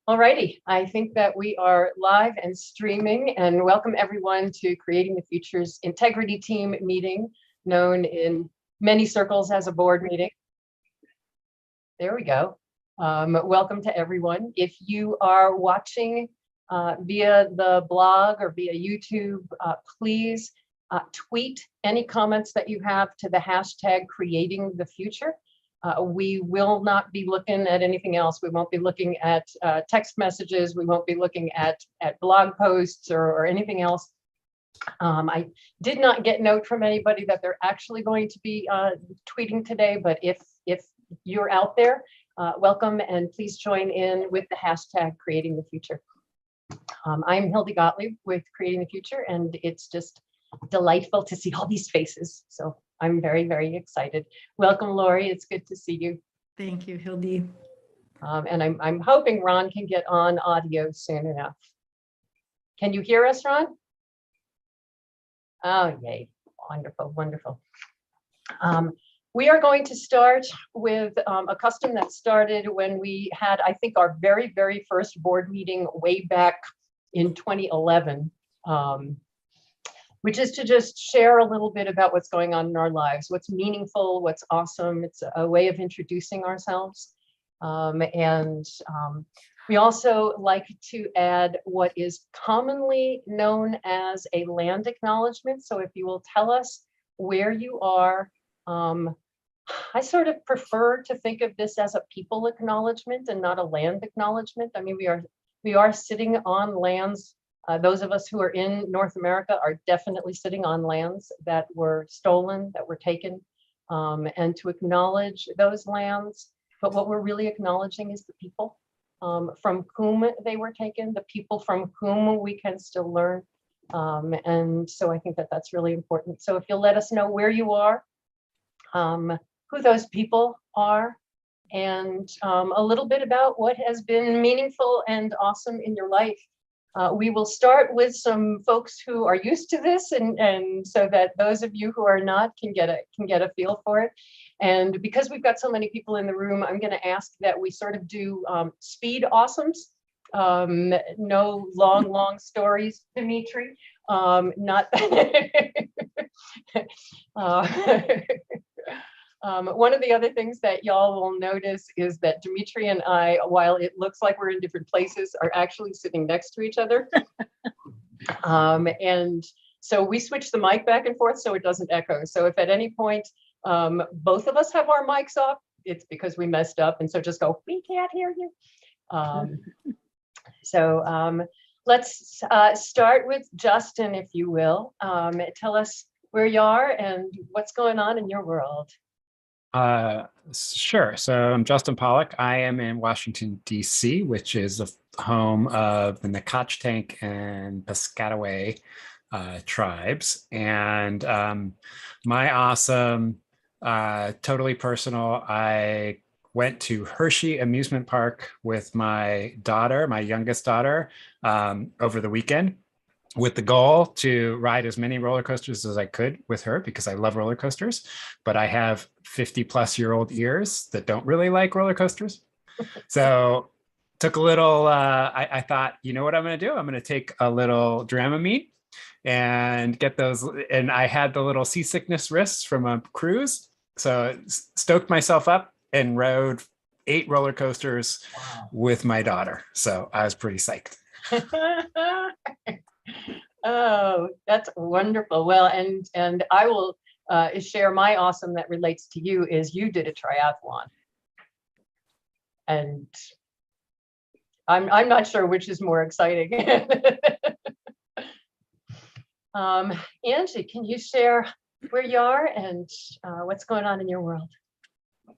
Alrighty, I think that we are live and streaming, and welcome everyone to Creating the Future's Integrity Team meeting, known in many circles as a board meeting. There we go. Welcome to everyone. If you are watching via the blog or via YouTube, please tweet any comments that you have to the hashtag Creating the Future. We will not be looking at anything else. We won't be looking at text messages. We won't be looking at blog posts or anything else. I did not get note from anybody that they're actually going to be tweeting today, but if you're out there, welcome, and please join in with the hashtag Creating the Future. I'm Hildy Gottlieb with Creating the Future, and it's just delightful to see all these faces. So I'm very, very excited. Welcome, Lori. It's good to see you. Thank you, Hildy. And I'm hoping Ron can get on audio soon enough. Can you hear us, Ron? Oh, yay. Wonderful, wonderful. We are going to start with a custom that started when we had, I think, our very, very first board meeting way back in 2011. Which is to just share a little bit about what's going on in our lives, what's meaningful, what's awesome. It's a way of introducing ourselves. We also like to add what is commonly known as a land acknowledgement. So if you will tell us where you are, I sort of prefer to think of this as a people acknowledgement and not a land acknowledgement. I mean, we are sitting on lands. Those of us who are in North America are definitely sitting on lands that were stolen, that were taken, and to acknowledge those lands. But what we're really acknowledging is the people from whom they were taken, the people from whom we can still learn. And so I think that that's really important. So if you'll let us know where you are, who those people are, and a little bit about what has been meaningful and awesome in your life. We will start with some folks who are used to this, and so that those of you who are not can get a feel for it. And because we've got so many people in the room, I'm going to ask that we sort of do speed awesomes. No long stories, Dimitri. Not. One of the other things that y'all will notice is that Dimitri and I, while it looks like we're in different places, are actually sitting next to each other. And so we switch the mic back and forth so it doesn't echo. So if at any point both of us have our mics off, it's because we messed up. And so just go, we can't hear you. Let's start with Justin, if you will. Tell us where you are and what's going on in your world. Sure. So I'm Justin Pollock. I am in Washington, D.C., which is the home of the Nacotchtank and Piscataway tribes. And my awesome, totally personal, I went to Hershey Amusement Park with my daughter, my youngest daughter, over the weekend, with the goal to ride as many roller coasters as I could with her, because I love roller coasters, but I have 50-plus-year-old ears that don't really like roller coasters. So took a little, I thought, you know what I'm going to do? I'm going to take a little Dramamine and get those. And I had the little seasickness wrists from a cruise. So stoked myself up and rode 8 roller coasters with my daughter. So I was pretty psyched. Oh, that's wonderful. Well, and I will share my awesome that relates to you is you did a triathlon. And I'm not sure which is more exciting. Angie, can you share where you are and what's going on in your world?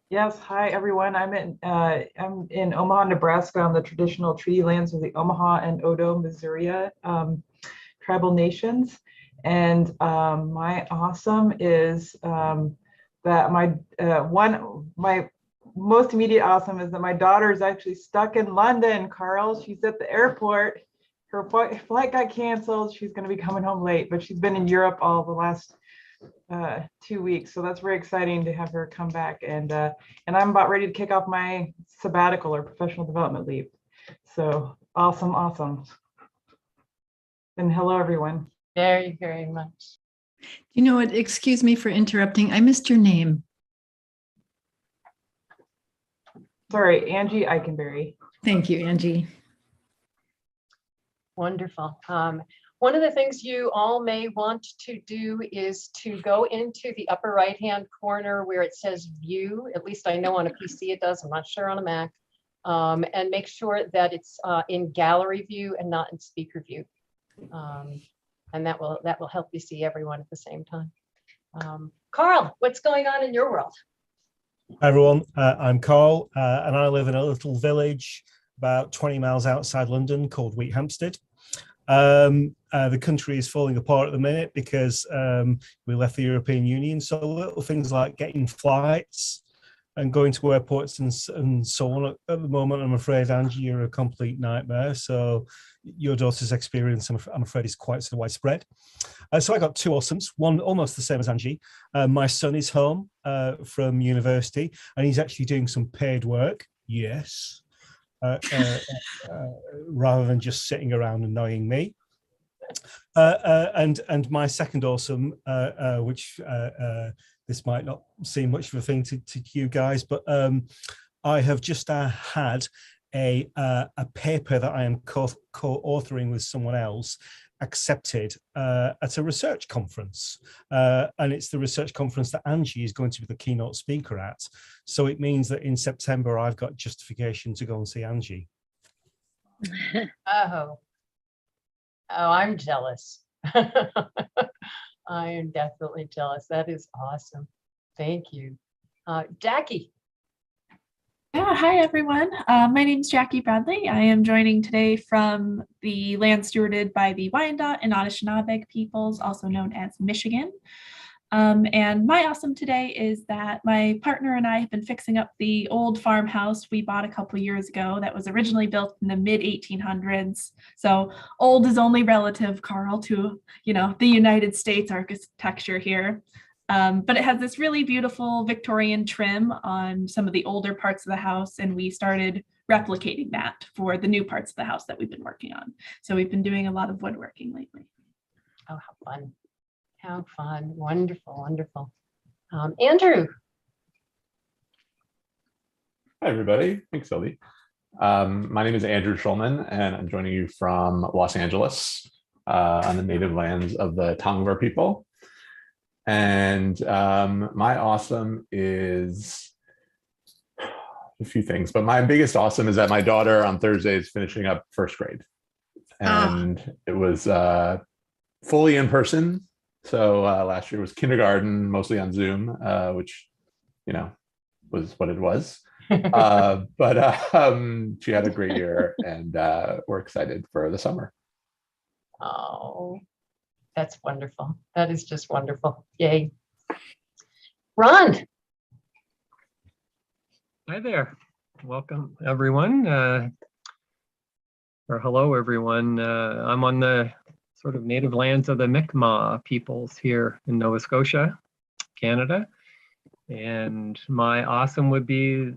Yes, hi everyone. I'm in Omaha, Nebraska, on the traditional treaty lands of the Omaha and Odo Missouri tribal nations. And my awesome is that my most immediate awesome is that my daughter is actually stuck in London, Carl. She's at the airport. Her flight got canceled. She's going to be coming home late, but she's been in Europe all the last 2 weeks. So that's very exciting to have her come back. And I'm about ready to kick off my sabbatical or professional development leave. So awesome, awesome. And hello, everyone. Very, very much. You know what? Excuse me for interrupting. I missed your name. Sorry, Angie Eikenberry. Thank you, Angie. Wonderful. One of the things you all may want to do is to go into the upper right-hand corner where it says view. At least I know on a PC it does. I'm not sure on a Mac. And make sure that it's in gallery view and not in speaker view. And that will help you see everyone at the same time. Carl, what's going on in your world? Hi everyone, I'm Carl and I live in a little village about 20 miles outside London called Wheathampstead. The country is falling apart at the minute because we left the European Union, so little things like getting flights and going to airports and so on at the moment, I'm afraid, Angie, you're a complete nightmare. So your daughter's experience, I'm afraid, is quite so widespread. So I got two awesomes, one almost the same as Angie. My son is home from university and he's actually doing some paid work, yes, rather than just sitting around annoying me. And my second awesome, which this might not seem much of a thing to you guys, but I have just had a paper that I am co-authoring with someone else accepted at a research conference. And it's the research conference that Angie is going to be the keynote speaker at. So it means that in September, I've got justification to go and see Angie. Oh, I'm jealous. I am definitely jealous. That is awesome. Thank you. Jackie. Yeah, hi everyone. My name is Jackie Bradley. I am joining today from the land stewarded by the Wyandot and Anishinaabe peoples, also known as Michigan. And my awesome today is that my partner and I have been fixing up the old farmhouse we bought a couple years ago that was originally built in the mid 1800s. So old is only relative, Carl, to, you know, the United States architecture here. But it has this really beautiful Victorian trim on some of the older parts of the house, and we started replicating that for the new parts of the house that we've been working on. So we've been doing a lot of woodworking lately. Oh, how fun. How fun. Wonderful, wonderful. Andrew. Hi, everybody. Thanks, Sylvie. My name is Andrew Schulman, and I'm joining you from Los Angeles on the native lands of the Tongva people. And my awesome is a few things, but my biggest awesome is that my daughter on Thursday is finishing up first grade. And it was fully in person. So last year was kindergarten, mostly on Zoom, which, you know, was what it was. But she had a great year and we're excited for the summer. Oh, that's wonderful. That is just wonderful. Yay. Ron. Hi there. Welcome, everyone. Or hello, everyone. I'm on the sort of native lands of the Mi'kmaq peoples here in Nova Scotia, Canada. And my awesome would be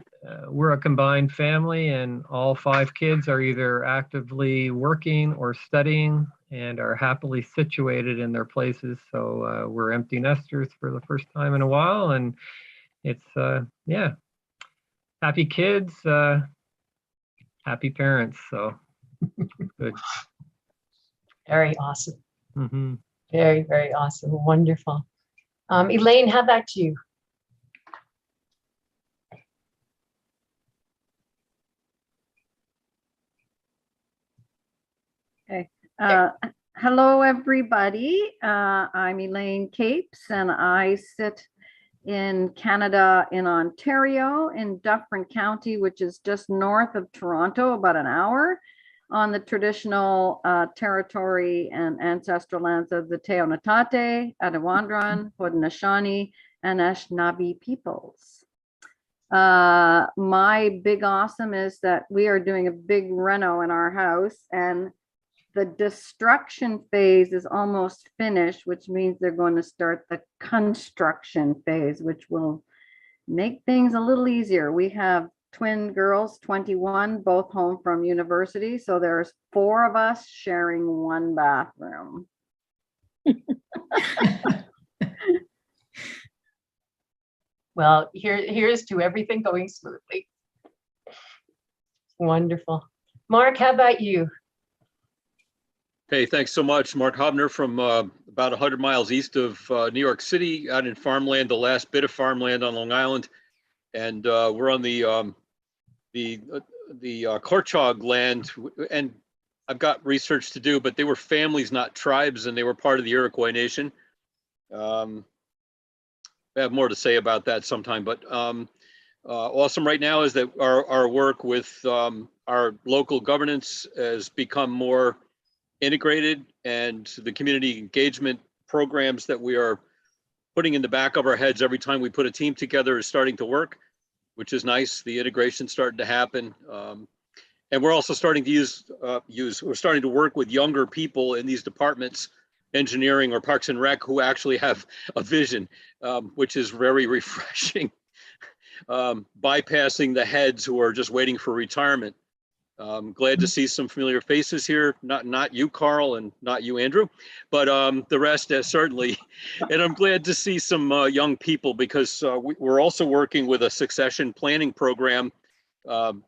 we're a combined family and all 5 kids are either actively working or studying and are happily situated in their places. So we're empty nesters for the first time in a while. And it's, yeah, happy kids, happy parents. So good. Very awesome. Mm-hmm. Very, very awesome. Wonderful. Elaine, how about you? Okay. Hello, everybody. I'm Elaine Capes, and I sit in Canada, in Ontario, in Dufferin County, which is just north of Toronto, about an hour, on the traditional territory and ancestral lands of the Teonatate, Adewandran, Haudenosaunee, and Anishinaabe peoples. My big awesome is that we are doing a big reno in our house, and the destruction phase is almost finished, which means they're going to start the construction phase, which will make things a little easier. We have twin girls, 21, both home from university. So there's 4 of us sharing one bathroom. Well, here's to everything going smoothly. Wonderful. Mark, how about you? Hey, thanks so much. Mark Hobner from about 100 miles east of New York City, out in farmland, the last bit of farmland on Long Island. And we're on the Korchog land. And I've got research to do, but they were families, not tribes, and they were part of the Iroquois Nation. I have more to say about that sometime, but awesome right now is that our work with our local governance has become more integrated, and the community engagement programs that we are putting in the back of our heads every time we put a team together is starting to work, which is nice. The integration's starting to happen. And we're also starting to we're starting to work with younger people in these departments, engineering or Parks and Rec, who actually have a vision, which is very refreshing. Bypassing the heads who are just waiting for retirement. Glad to see some familiar faces here. Not you, Carl, and not you, Andrew, but the rest certainly. And I'm glad to see some young people, because we're also working with a succession planning program.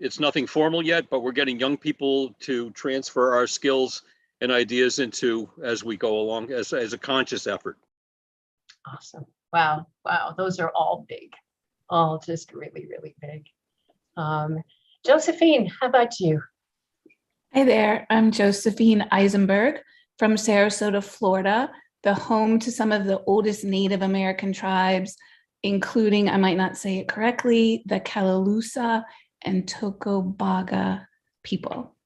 It's nothing formal yet, but we're getting young people to transfer our skills and ideas into as we go along as a conscious effort. Awesome. Wow. Wow. Those are all big. All just really, really big. Josephine, how about you? Hi there, I'm Josephine Eisenberg from Sarasota, Florida, the home to some of the oldest Native American tribes, including, I might not say it correctly, the Callaloosa and Tocobaga people.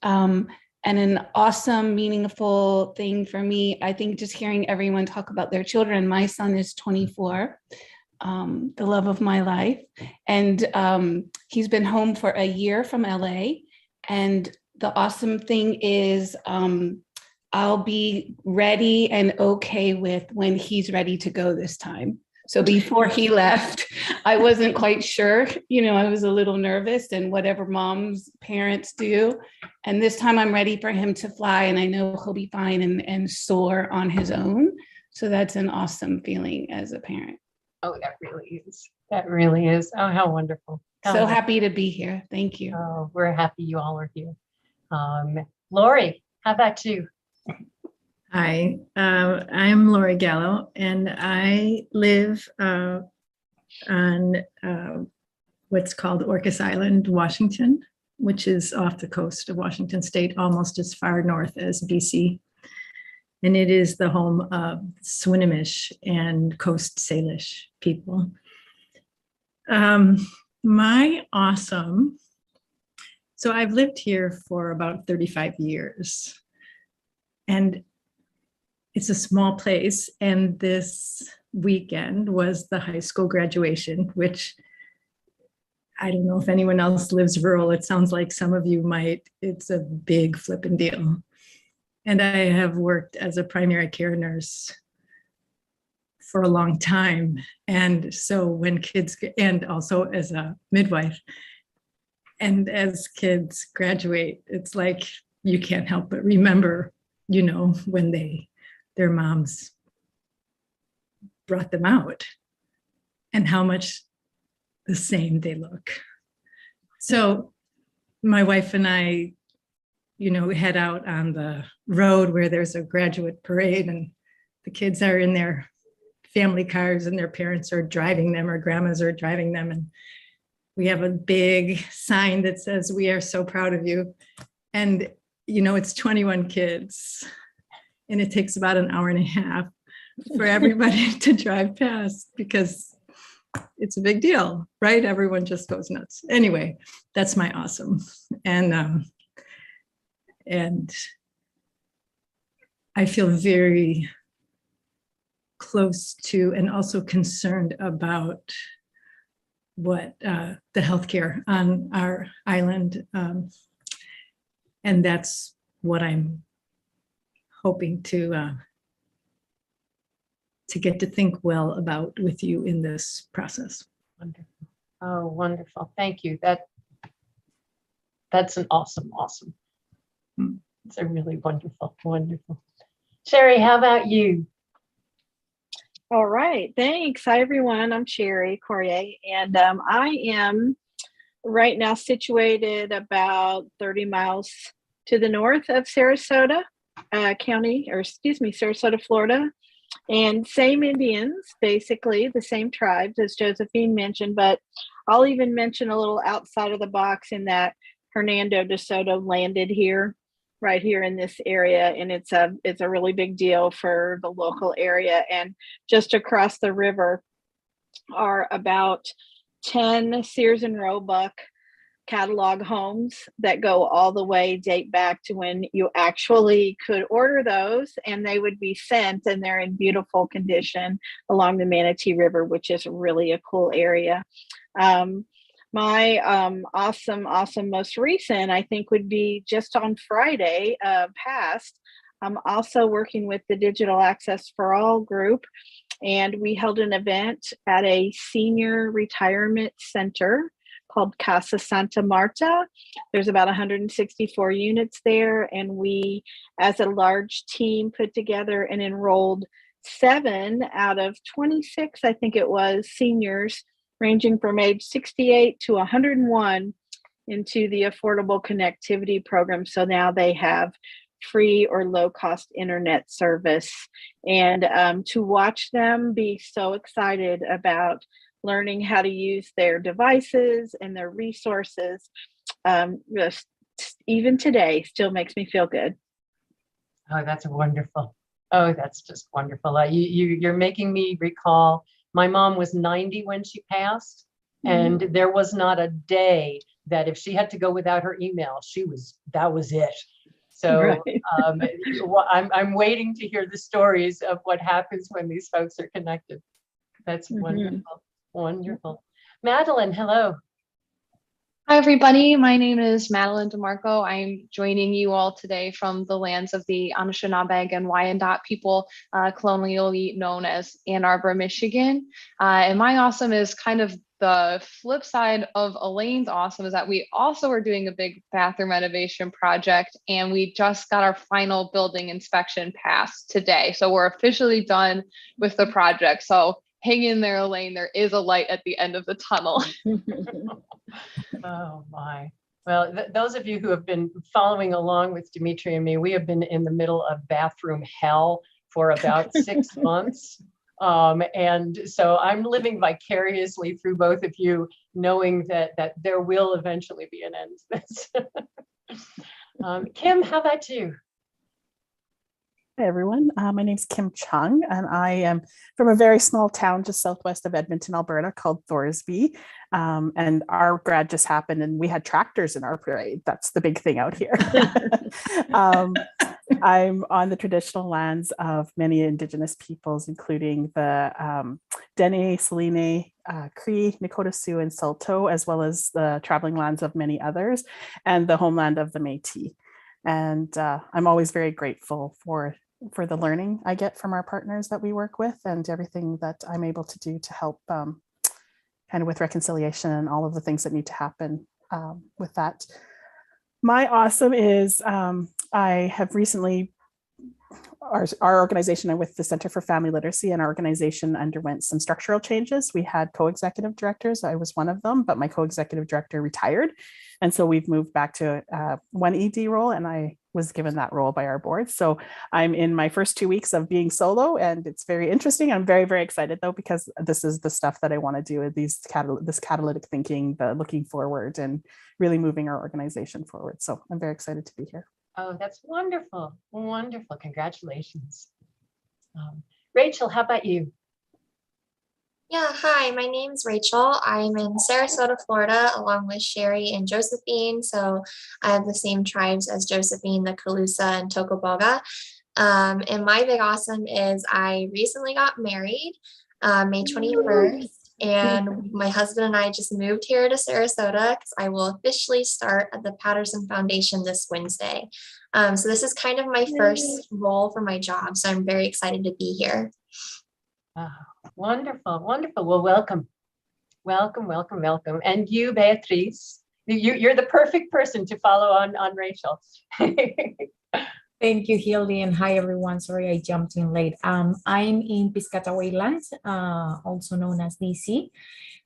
And an awesome, meaningful thing for me, I think just hearing everyone talk about their children. My son is 24. The love of my life. And he's been home for a year from LA. And the awesome thing is I'll be ready and okay with when he's ready to go this time. So before he left, I wasn't quite sure, I was a little nervous, and whatever mom's parents do. And this time I'm ready for him to fly, and I know he'll be fine and soar on his own. So that's an awesome feeling as a parent. Oh, that really is. That really is. Oh, how wonderful. So happy to be here. Thank you. Oh, we're happy you all are here. Lori, how about you? Hi, I'm Lori Gallo, and I live on what's called Orcas Island, Washington, which is off the coast of Washington State, almost as far north as BC. And it is the home of Swinomish and Coast Salish people. My awesome, so I've lived here for about 35 years. And it's a small place, and this weekend was the high school graduation, which I don't know if anyone else lives rural. It sounds like some of you might. It's a big flipping deal. And I have worked as a primary care nurse for a long time. And so when kids, and also as a midwife, and as kids graduate, it's like you can't help but remember, when their moms brought them out and how much the same they look. So my wife and I, head out on the road where there's a graduate parade, and the kids are in their family cars and their parents are driving them, or grandmas are driving them. And we have a big sign that says, "We are so proud of you." And, it's 21 kids, and it takes about an hour and a half for everybody to drive past, because it's a big deal, right? Everyone just goes nuts. Anyway, that's my awesome. And I feel very close to and also concerned about what the healthcare on our island. And that's what I'm hoping to get to think well about with you in this process. Wonderful. Oh, wonderful. Thank you. That's an awesome. It's a really wonderful. Sherry, how about you? All right, thanks. Hi, everyone. I'm Sherry Corrier, and I am right now situated about 30 miles to the north of Sarasota County, or excuse me, Sarasota, Florida. And same Indians, basically the same tribes as Josephine mentioned, but I'll even mention a little outside of the box in that Hernando de Soto landed here, right here in this area, and it's a really big deal for the local area. And just across the river are about 10 Sears and Roebuck catalog homes that go all the way, date back to when you actually could order those, and they would be sent, and they're in beautiful condition along the Manatee River, which is really a cool area. My awesome most recent, I think, would be just on Friday past. I'm also working with the Digital Access for All group, and we held an event at a senior retirement center called Casa Santa Marta. There's about 164 units there, and we, as a large team, put together and enrolled 7 out of 26, I think it was, seniors ranging from age 68 to 101 into the Affordable Connectivity Program. So now they have free or low-cost internet service. And to watch them be so excited about learning how to use their devices and their resources, just even today, still makes me feel good. Oh, that's wonderful. Oh, that's just wonderful. You're making me recall, my mom was 90 when she passed, and there was not a day that if she had to go without her email, that was it. So Right. I'm waiting to hear the stories of what happens when these folks are connected. That's wonderful. Wonderful. Madeline, hello. Hi, everybody. My name is Madeline DeMarco. I'm joining you all today from the lands of the Anishinaabe and Wyandot people, colonially known as Ann Arbor, Michigan. And my awesome is kind of the flip side of Elaine's awesome, is that we also are doing a big bathroom renovation project, and we just got our final building inspection passed today. So we're officially done with the project. So hang in there, Elaine. There is a light at the end of the tunnel. Oh my. Well, those of you who have been following along with Dimitri and me, we have been in the middle of bathroom hell for about 6 months. And so I'm living vicariously through both of you, knowing that there will eventually be an end to this. Kim, how about you? Hi, everyone. My name's Kim Chung, and I am from a very small town just southwest of Edmonton, Alberta, called Thorsby. And our grad just happened, and we had tractors in our parade. That's the big thing out here. I'm on the traditional lands of many Indigenous peoples, including the Dene, Saline, Cree, Nakota Sioux, and Saulteaux, as well as the traveling lands of many others, and the homeland of the Métis. And I'm always very grateful for the learning I get from our partners that we work with, and everything that I'm able to do to help kind of with reconciliation and all of the things that need to happen with that. My awesome is I have recently, our organization and with the Center for Family Literacy, and our organization underwent some structural changes. We had co-executive directors. I was one of them, but my co-executive director retired. And so we've moved back to one ED role, and I was given that role by our board. So I'm in my first 2 weeks of being solo, and it's very interesting. I'm very, very excited though, because this is the stuff that I want to do with this catalytic thinking, the looking forward and really moving our organization forward. So I'm very excited to be here. Oh, that's wonderful. Wonderful. Congratulations. Rachel, how about you? Yeah, hi, my name's Rachel. I'm in Sarasota, Florida, along with Sherry and Josephine. So I have the same tribes as Josephine, the Calusa and Tocoboga. And my big awesome is I recently got married May 21st. And my husband and I just moved here to Sarasota because I will officially start at the Patterson Foundation this Wednesday. So this is kind of my first role for my job. So I'm very excited to be here. Wonderful, wonderful. Well, welcome. Welcome, welcome, welcome. And you, Beatriz, you're the perfect person to follow on Rachel. Thank you, Hildy, and hi everyone. Sorry I jumped in late. I'm in Piscataway Lands, also known as DC.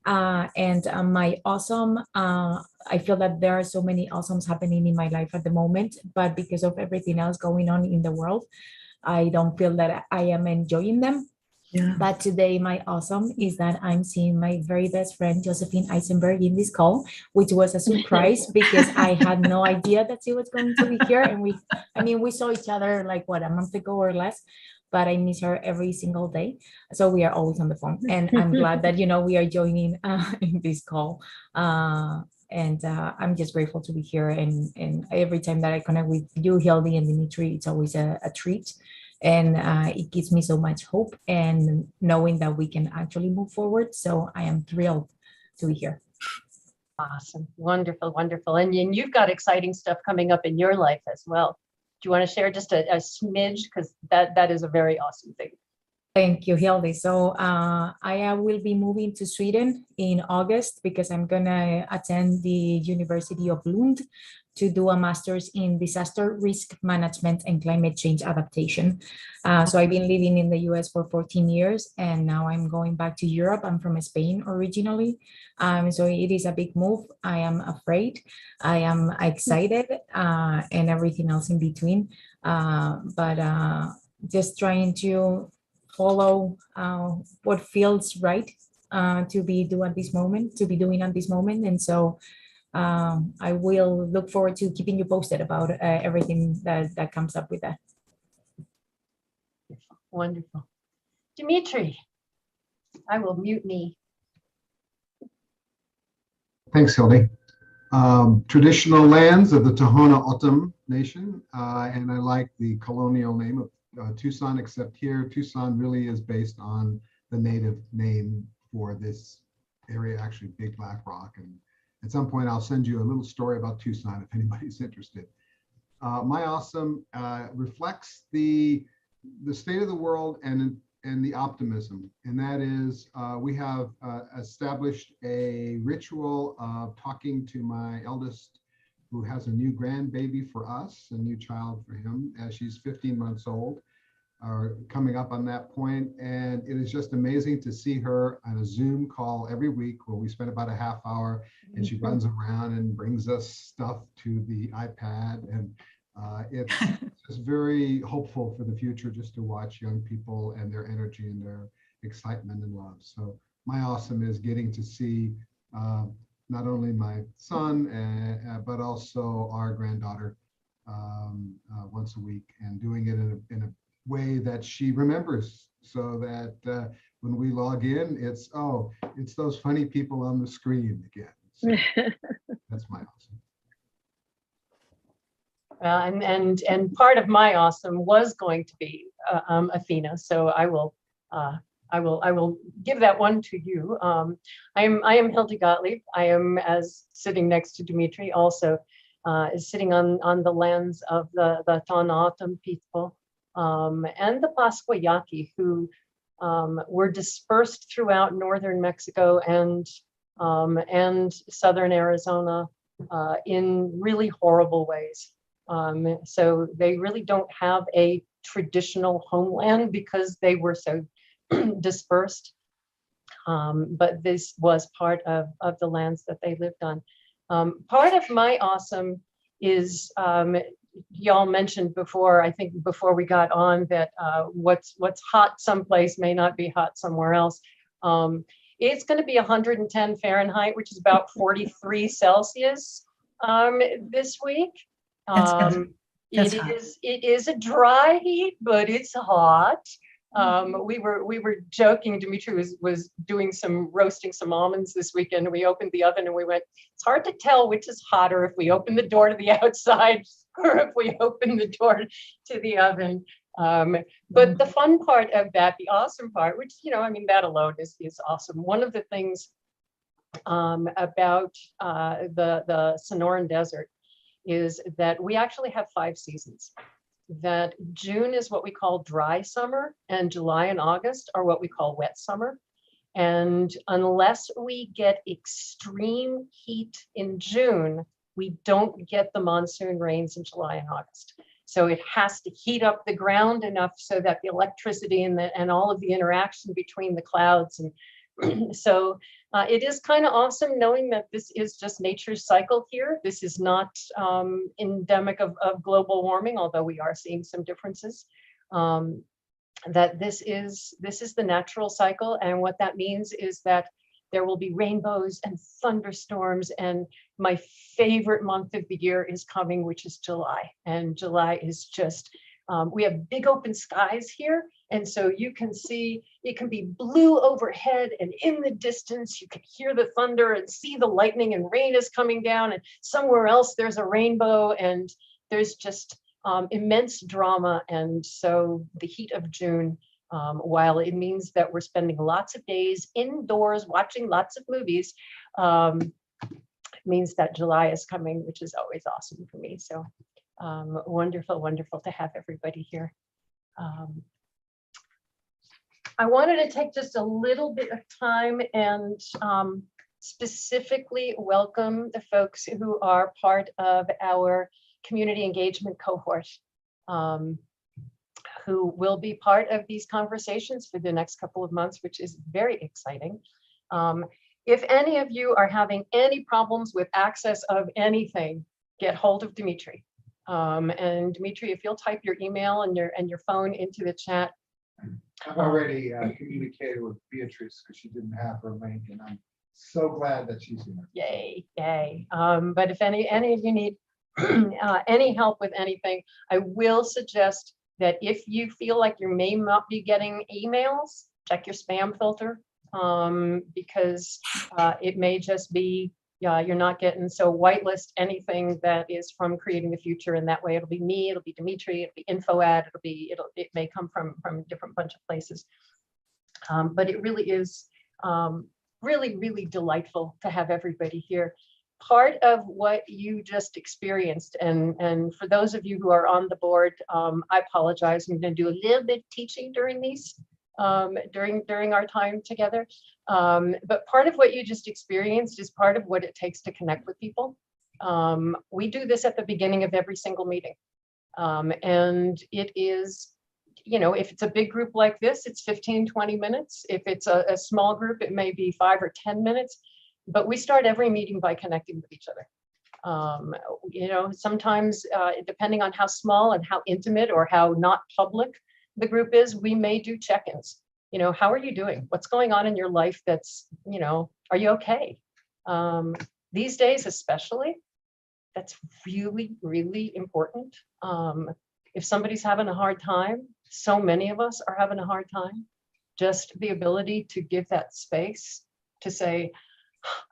And my awesome, I feel that there are so many awesomes happening in my life at the moment, but because of everything else going on in the world, I don't feel that I am enjoying them. Yeah. But today, my awesome is that I'm seeing my very best friend, Josephine Eisenberg, in this call, which was a surprise because I had no idea that she was going to be here. And we saw each other like, what, a month ago or less, but I miss her every single day. So we are always on the phone. And I'm glad that, we are joining in this call. And I'm just grateful to be here. And every time that I connect with you, Hildy and Dimitri, it's always a treat. And it gives me so much hope and knowing that we can actually move forward. So I am thrilled to be here. Awesome. Wonderful, wonderful. And you've got exciting stuff coming up in your life as well. Do you want to share just a smidge? Because that is a very awesome thing. Thank you, Hildy. So I will be moving to Sweden in August because I'm going to attend the University of Lund to do a master's in disaster risk management and climate change adaptation. So I've been living in the US for 14 years and now I'm going back to Europe. I'm from Spain originally. So it is a big move. I am afraid, I am excited and everything else in between. But just trying to follow what feels right to be doing at this moment. And so I will look forward to keeping you posted about everything that comes up with that. Wonderful. Dimitri, I will mute me. Thanks, Hildy. Traditional lands of the Tohono O'odham Nation, and I like the colonial name of Tucson, except here Tucson really is based on the native name for this area, actually Big Black Rock. And at some point I'll send you a little story about Tucson if anybody's interested. My awesome reflects the state of the world and the optimism, and that is we have established a ritual of talking to my eldest, who has a new grandbaby for us, a new child for him, as she's 15 months old, coming up on that point. And it is just amazing to see her on a Zoom call every week where we spend about a half hour and she runs around and brings us stuff to the iPad. And it's just very hopeful for the future just to watch young people and their energy and their excitement and love. So my awesome is getting to see not only my son, but also our granddaughter once a week, and doing it in a way that she remembers, so that when we log in, it's those funny people on the screen again. So that's my awesome. And part of my awesome was going to be Athena, so I will give that one to you. I am Hildy Gottlieb. I am, as sitting next to Dimitri, also is sitting on the lands of the Tohono O'odham people and the Pasquayaqui, who were dispersed throughout northern Mexico and southern Arizona in really horrible ways. So they really don't have a traditional homeland because they were so dispersed. But this was part of the lands that they lived on. Part of my awesome is, y'all mentioned before, I think before we got on, that what's hot someplace may not be hot somewhere else. It's going to be 110 Fahrenheit, which is about 43 Celsius this week. It is a dry heat, but it's hot. We were joking. Dimitri was doing roasting some almonds this weekend. We opened the oven and we went, it's hard to tell which is hotter, if we open the door to the outside or if we open the door to the oven. But the fun part of that, the awesome part, which, that alone is awesome. One of the things about the Sonoran Desert is that we actually have 5 seasons. That June is what we call dry summer, and July and August are what we call wet summer. And unless we get extreme heat in June, we don't get the monsoon rains in July and August. So it has to heat up the ground enough so that the electricity and all of the interaction between the clouds. And so it is kind of awesome knowing that this is just nature's cycle here. This is not endemic of global warming, although we are seeing some differences. That this is the natural cycle. And what that means is that there will be rainbows and thunderstorms. And my favorite month of the year is coming, which is July. And July is just, we have big open skies here. And so you can see, it can be blue overhead, and in the distance, you can hear the thunder and see the lightning, and rain is coming down, and somewhere else there's a rainbow, and there's just immense drama. And so the heat of June, while it means that we're spending lots of days indoors watching lots of movies, means that July is coming, which is always awesome for me. So wonderful, wonderful to have everybody here. I wanted to take just a little bit of time and specifically welcome the folks who are part of our community engagement cohort, who will be part of these conversations for the next couple of months, which is very exciting. If any of you are having any problems with access of anything, get hold of Dimitri. And Dimitri, if you'll type your email and your phone into the chat. I've already communicated with Beatrice because she didn't have her link, and I'm so glad that she's here. Yay, yay. But if any of you need any help with anything, I will suggest that if you feel like you may not be getting emails, check your spam filter, because it may just be you're not getting. So whitelist anything that is from Creating the Future, and that way it'll be me, it'll be Dimitri, it'll be InfoAd, it may come from a different bunch of places. But it really is really, really delightful to have everybody here. Part of what you just experienced, and for those of you who are on the board, I apologize. I'm going to do a little bit of teaching during these, during our time together. But part of what you just experienced is part of what it takes to connect with people. We do this at the beginning of every single meeting, and it is, you know, if it's a big group like this, it's 15, 20 minutes. If it's a small group, it may be 5 or 10 minutes. But we start every meeting by connecting with each other. You know, sometimes depending on how small and how intimate or how not public the group is, we may do check-ins. You know, how are you doing? What's going on in your life that's, you know, are you okay? These days especially, that's really, really important. If somebody's having a hard time, so many of us are having a hard time, just the ability to give that space to say,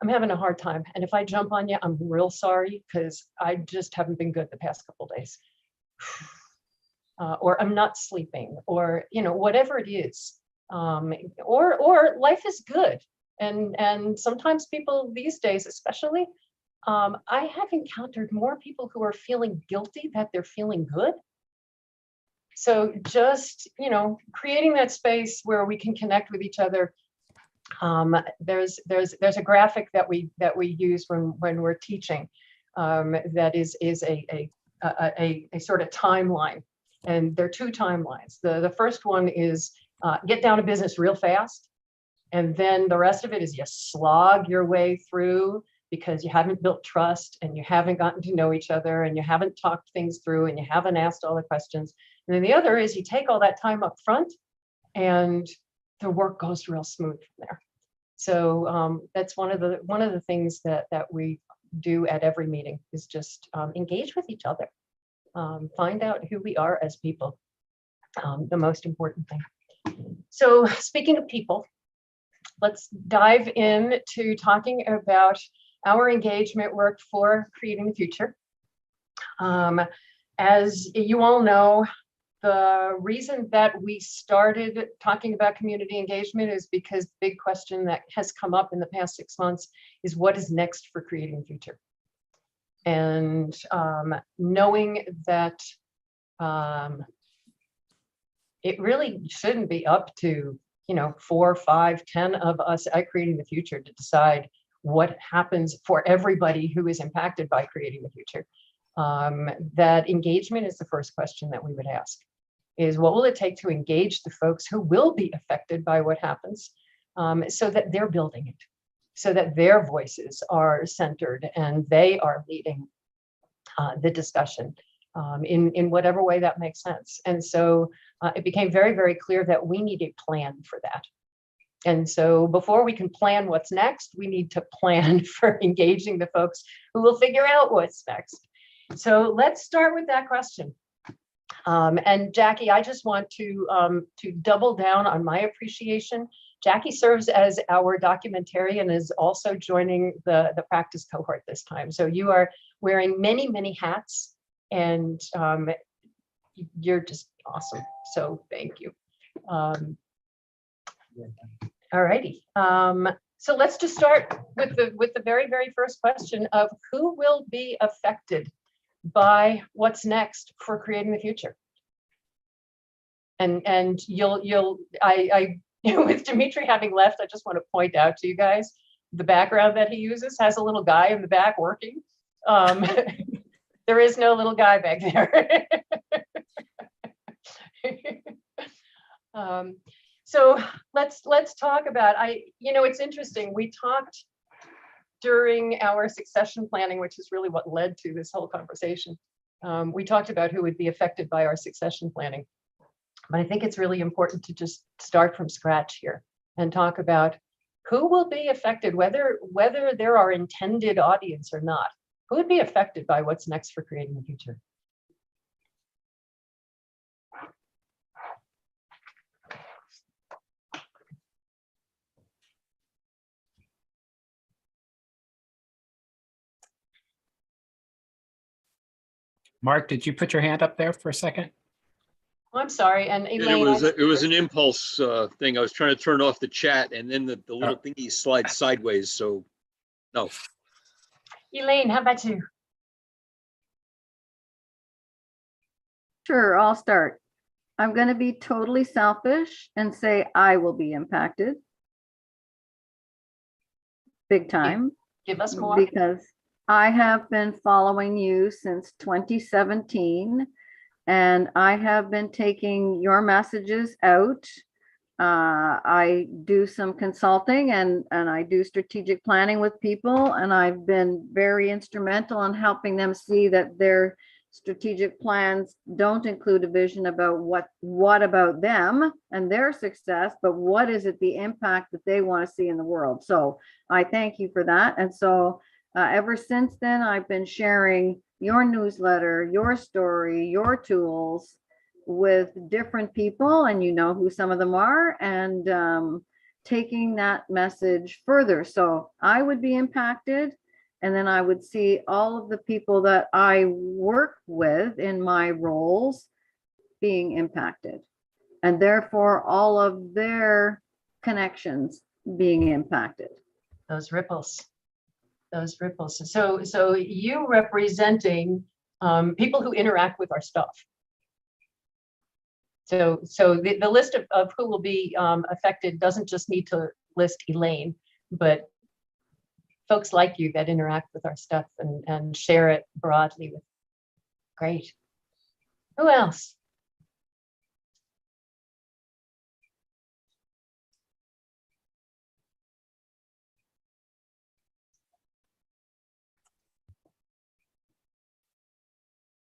I'm having a hard time. And if I jump on you, I'm real sorry because I just haven't been good the past couple of days. Or I'm not sleeping, or, you know, whatever it is. Or life is good. And sometimes people these days, especially, I have encountered more people who are feeling guilty that they're feeling good. So just, you know, creating that space where we can connect with each other. There's a graphic that we use when we're teaching, that is a sort of timeline, and there are 2 timelines. The first one is get down to business real fast, and then the rest of it is you slog your way through because you haven't built trust and you haven't gotten to know each other and you haven't talked things through and you haven't asked all the questions. And then the other is you take all that time up front and the work goes real smooth from there. So that's one of the things that we do at every meeting is just engage with each other, find out who we are as people, the most important thing. So speaking of people, let's dive into talking about our engagement work for Creating the Future. As you all know, the reason that we started talking about community engagement is because the big question that has come up in the past 6 months is what is next for Creating the Future? And knowing that it really shouldn't be up to 4, 5, 10 of us at Creating the Future to decide what happens for everybody who is impacted by Creating the Future. That engagement is the first question that we would ask, is what will it take to engage the folks who will be affected by what happens, so that they're building it, so that their voices are centered and they are leading the discussion in whatever way that makes sense. And so it became very, very clear that we need a plan for that. And so before we can plan what's next, we need to plan for engaging the folks who will figure out what's next. So let's start with that question. And Jackie, I just want to double down on my appreciation. Jackie serves as our documentarian, is also joining the practice cohort this time. So you are wearing many, many hats, and you're just awesome. So thank you. All righty. So let's just start with the very, very first question of who will be affected by what's next for Creating the Future. And I with Dimitri having left, I just want to point out to you guys, the background that he uses has a little guy in the back working. There is no little guy back there. So let's talk about, it's interesting. We talked during our succession planning, which is really what led to this whole conversation. We talked about who would be affected by our succession planning. But I think it's really important to just start from scratch here and talk about who will be affected, whether they're our intended audience or not. Who would be affected by what's next for Creating the Future? Mark, did you put your hand up there for a second? Oh, I'm sorry. And And Elaine, it was an impulse thing. I was trying to turn off the chat, and then the little thingy slides sideways. So, no. Elaine, how about you? Sure, I'll start. I'm going to be totally selfish and say I will be impacted. Big time. Give us more. Because I have been following you since 2017, and I have been taking your messages out. I do some consulting and I do strategic planning with people, and I've been very instrumental in helping them see that their strategic plans don't include a vision about what about them and their success, but what is it, the impact that they want to see in the world. So I thank you for that. And so ever since then, I've been sharing your newsletter, your story, your tools with different people, and you know who some of them are, and taking that message further. So I would be impacted, and then I would see all of the people that I work with in my roles being impacted, and therefore all of their connections being impacted. Those ripples. So you representing people who interact with our stuff. So the list of who will be affected doesn't just need to list Elaine, but folks like you that interact with our stuff and share it broadly with. Great. Who else?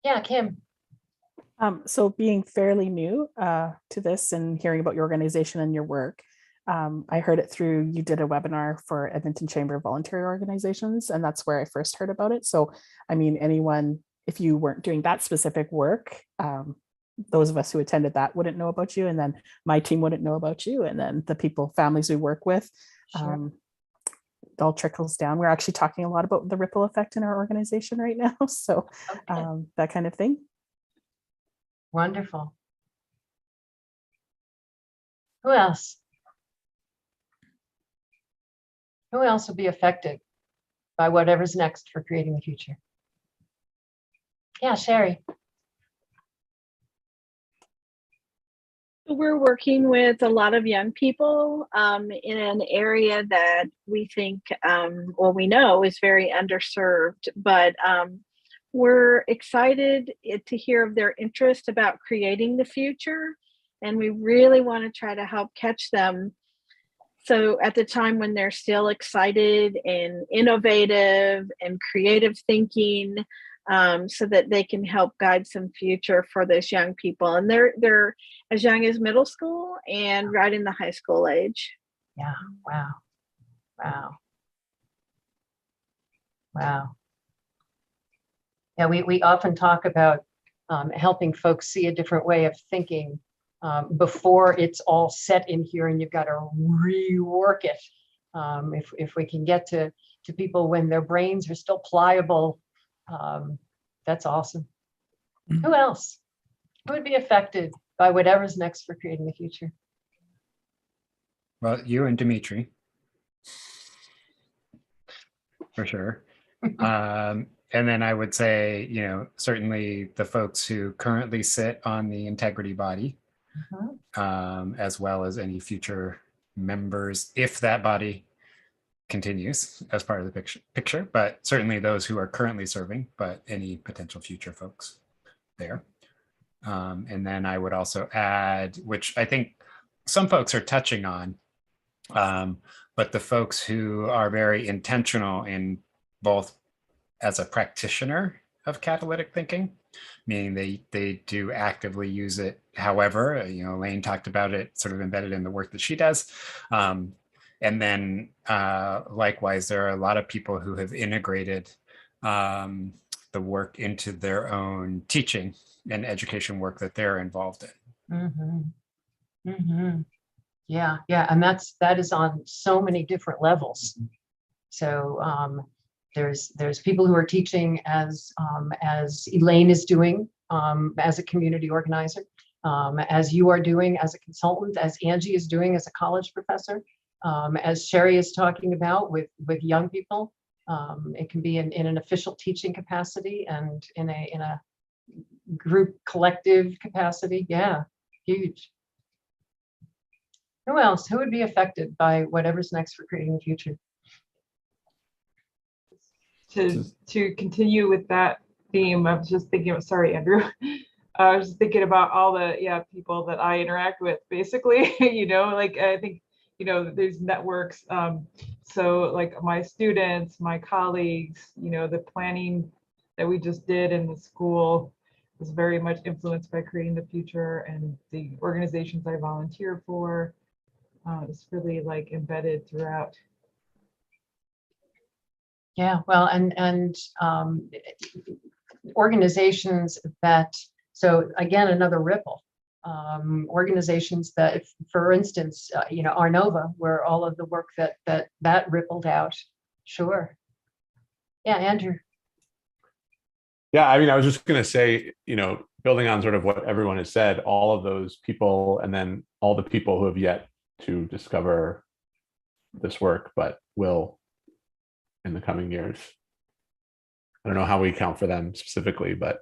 Yeah, Kim. So being fairly new to this and hearing about your organization and your work, I heard it through, you did a webinar for Edmonton Chamber of Voluntary Organizations, and that's where I first heard about it. So, I mean, anyone, if you weren't doing that specific work, those of us who attended that wouldn't know about you, and then my team wouldn't know about you, and then the families we work with, Sure. It all trickles down. We're actually talking a lot about the ripple effect in our organization right now. So that kind of thing. Wonderful. Who else? Who else will be affected by whatever's next for Creating the Future? Yeah, Sherry. We're working with a lot of young people in an area that we think, well, we know is very underserved, but we're excited to hear of their interest about creating the future. And we really want to try to help catch them. So at the time when they're still excited and innovative and creative thinking, so that they can help guide some future for those young people. And they're as young as middle school and right in the high school age. Yeah. Wow. Wow. Wow. Yeah, we often talk about helping folks see a different way of thinking before it's all set in here and you've got to rework it. If we can get to people when their brains are still pliable, that's awesome. Who else? Who would be affected by whatever's next for creating the future? Well, you and Dimitri, for sure. And then I would say, you know, certainly the folks who currently sit on the integrity body, as well as any future members, if that body continues as part of the picture, but certainly those who are currently serving, but any potential future folks there. And then I would also add, which I think some folks are touching on, but the folks who are very intentional in both as a practitioner of catalytic thinking, meaning they do actively use it. However, you know, Elaine talked about it sort of embedded in the work that she does. And then likewise, there are a lot of people who have integrated the work into their own teaching and education work that they're involved in. Yeah, yeah, and that is on so many different levels. So there's people who are teaching as Elaine is doing as a community organizer, as you are doing as a consultant, as Angie is doing as a college professor, as Sherry is talking about with young people. It can be in an official teaching capacity and in a group collective capacity. Yeah, huge. Who else? Who would be affected by whatever's next for creating the future? To continue with that theme, I was just thinking of, sorry, Andrew. I was just thinking about all the people that I interact with, basically. You know, like I think, you know, there's networks. So like my students, my colleagues, you know, the planning that we just did in the school was very much influenced by creating the future, and the organizations I volunteer for. It's really like embedded throughout. Yeah, well, and organizations that, so again, another ripple. Organizations that, for instance, you know, Arnova, where all of the work that rippled out. Sure. Yeah, Andrew. Yeah, I mean, I was just going to say, you know, building on sort of what everyone has said, all of those people, and then all the people who have yet to discover this work, but will in the coming years. I don't know how we account for them specifically, but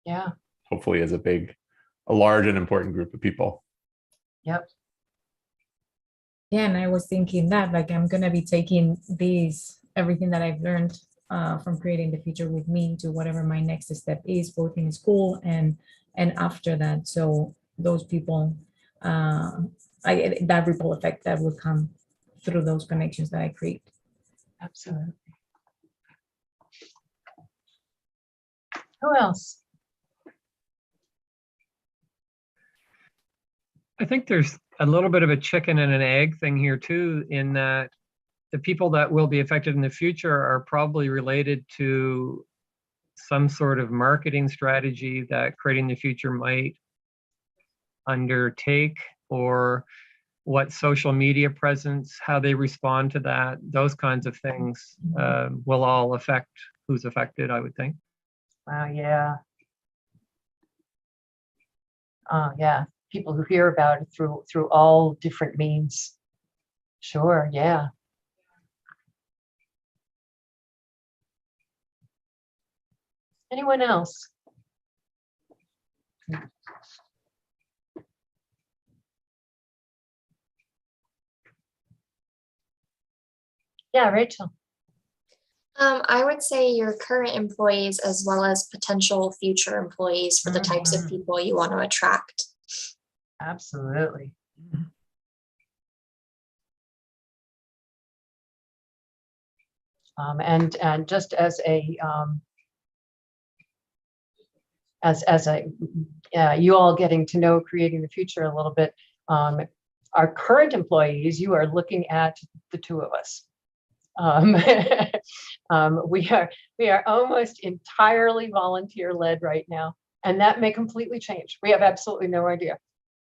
yeah, hopefully as a large and important group of people. Yep. Yeah, and I was thinking that, like, I'm gonna be taking everything that I've learned from creating the future with me to whatever my next step is, both in school and after that. So those people, that ripple effect that will come through those connections that I create. Absolutely. Who else? I think there's a little bit of a chicken and an egg thing here too, in that the people that will be affected in the future are probably related to some sort of marketing strategy that creating the future might undertake, or what social media presence, how they respond to that, those kinds of things will all affect who's affected, I would think. Wow, yeah. Yeah, people who hear about it through all different means. Sure, yeah. Anyone else? Yeah, Rachel. I would say your current employees as well as potential future employees for the types of people you want to attract. Absolutely. And just as a you all getting to know Creating the Future a little bit, our current employees, you are looking at the two of us. We are almost entirely volunteer led right now, and that may completely change. We have absolutely no idea.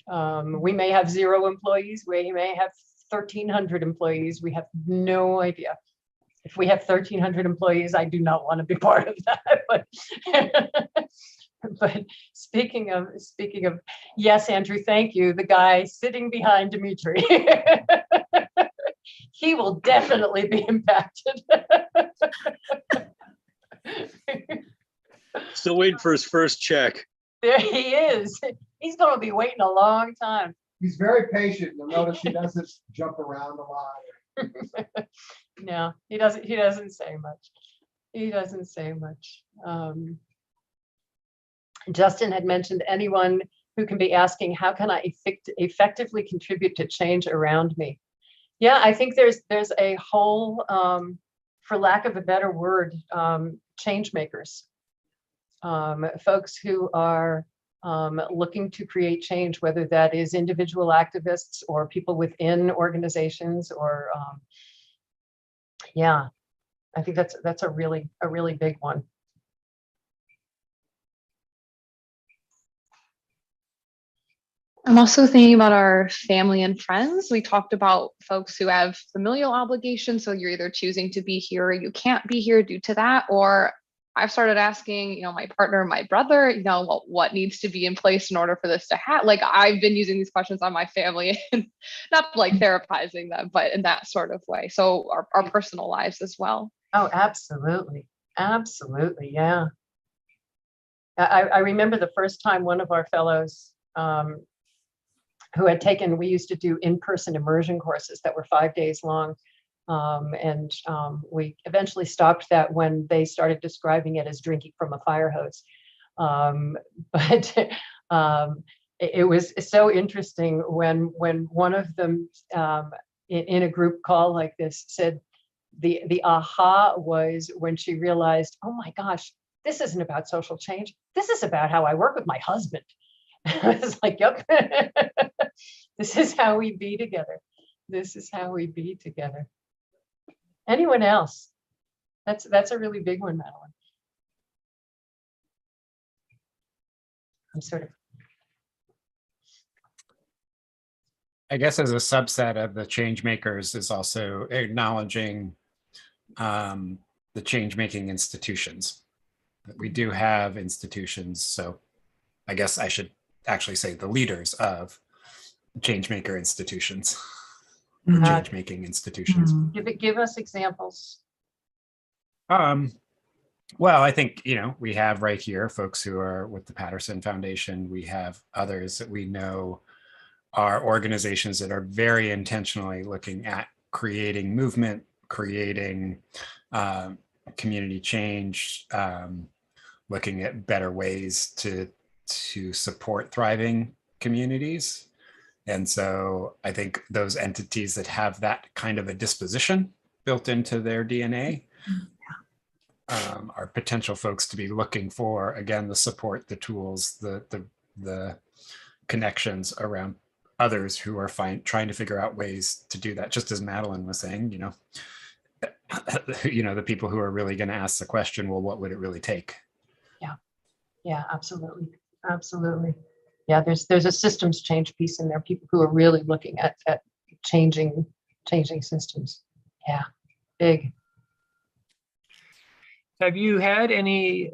We may have 0 employees. We may have 1,300 employees. We have no idea. If we have 1,300 employees, I do not want to be part of that. But speaking of, yes, Andrew, thank you. The guy sitting behind Dimitri. He will definitely be impacted. Still waiting for his first check. There he is. He's going to be waiting a long time. He's very patient. You'll notice he doesn't jump around a lot. No, he doesn't say much. He doesn't say much. Justin had mentioned anyone who can be asking, how can I effectively contribute to change around me? Yeah, I think there's a whole, for lack of a better word, change makers, folks who are looking to create change, whether that is individual activists or people within organizations, or yeah, I think that's a really big one. I'm also thinking about our family and friends. We talked about folks who have familial obligations. So you're either choosing to be here or you can't be here due to that. Or I've started asking, my partner, my brother, what needs to be in place in order for this to happen. Like, I've been using these questions on my family and not like therapizing them, but in that sort of way. So our personal lives as well. Oh, absolutely. Absolutely. Yeah. I remember the first time one of our fellows, who had taken, we used to do in-person immersion courses that were 5 days long. We eventually stopped that when they started describing it as drinking from a fire hose. But it was so interesting when one of them in a group call like this said, the aha was when she realized, oh my gosh, this isn't about social change. This is about how I work with my husband. I was like, yep, this is how we be together. This is how we be together. Anyone else? That's a really big one, Madeline. I'm sort of. I guess as a subset of the change makers is also acknowledging the change-making institutions. We do have institutions, so I guess I should actually say the leaders of change-maker institutions, or change-making institutions. Give us examples. Well, I think, we have right here folks who are with the Patterson Foundation. We have others that we know are organizations that are very intentionally looking at creating movement, creating community change, looking at better ways to support thriving communities. And so I think those entities that have that kind of a disposition built into their DNA are potential folks to be looking for, again, the support, the tools, the connections around others who are trying to figure out ways to do that. Just as Madeline was saying, the people who are really going to ask the question, well, what would it really take? Yeah, absolutely. Absolutely. Yeah, there's a systems change piece in there. People who are really looking at changing systems. Yeah, big. Have you had any,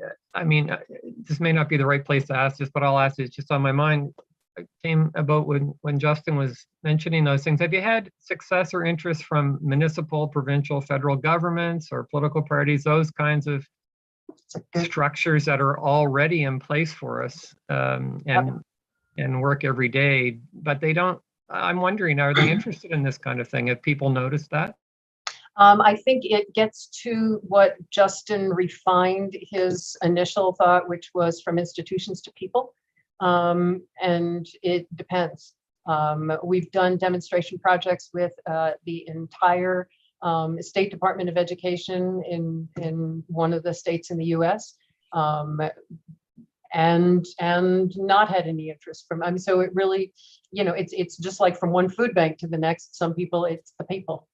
this may not be the right place to ask this, but I'll ask it. It's just on my mind. It came about when Justin was mentioning those things. Have you had success or interest from municipal, provincial, federal governments or political parties, those kinds of structures that are already in place for us and work every day, but they don't, I'm wondering, are they interested in this kind of thing? Have people noticed that? I think it gets to what Justin refined his initial thought, which was from institutions to people. And it depends. We've done demonstration projects with the entire State Department of Education in one of the states in the US. And not had any interest from, I mean, so it really, you know, it's just like from one food bank to the next. Some people, it's the people.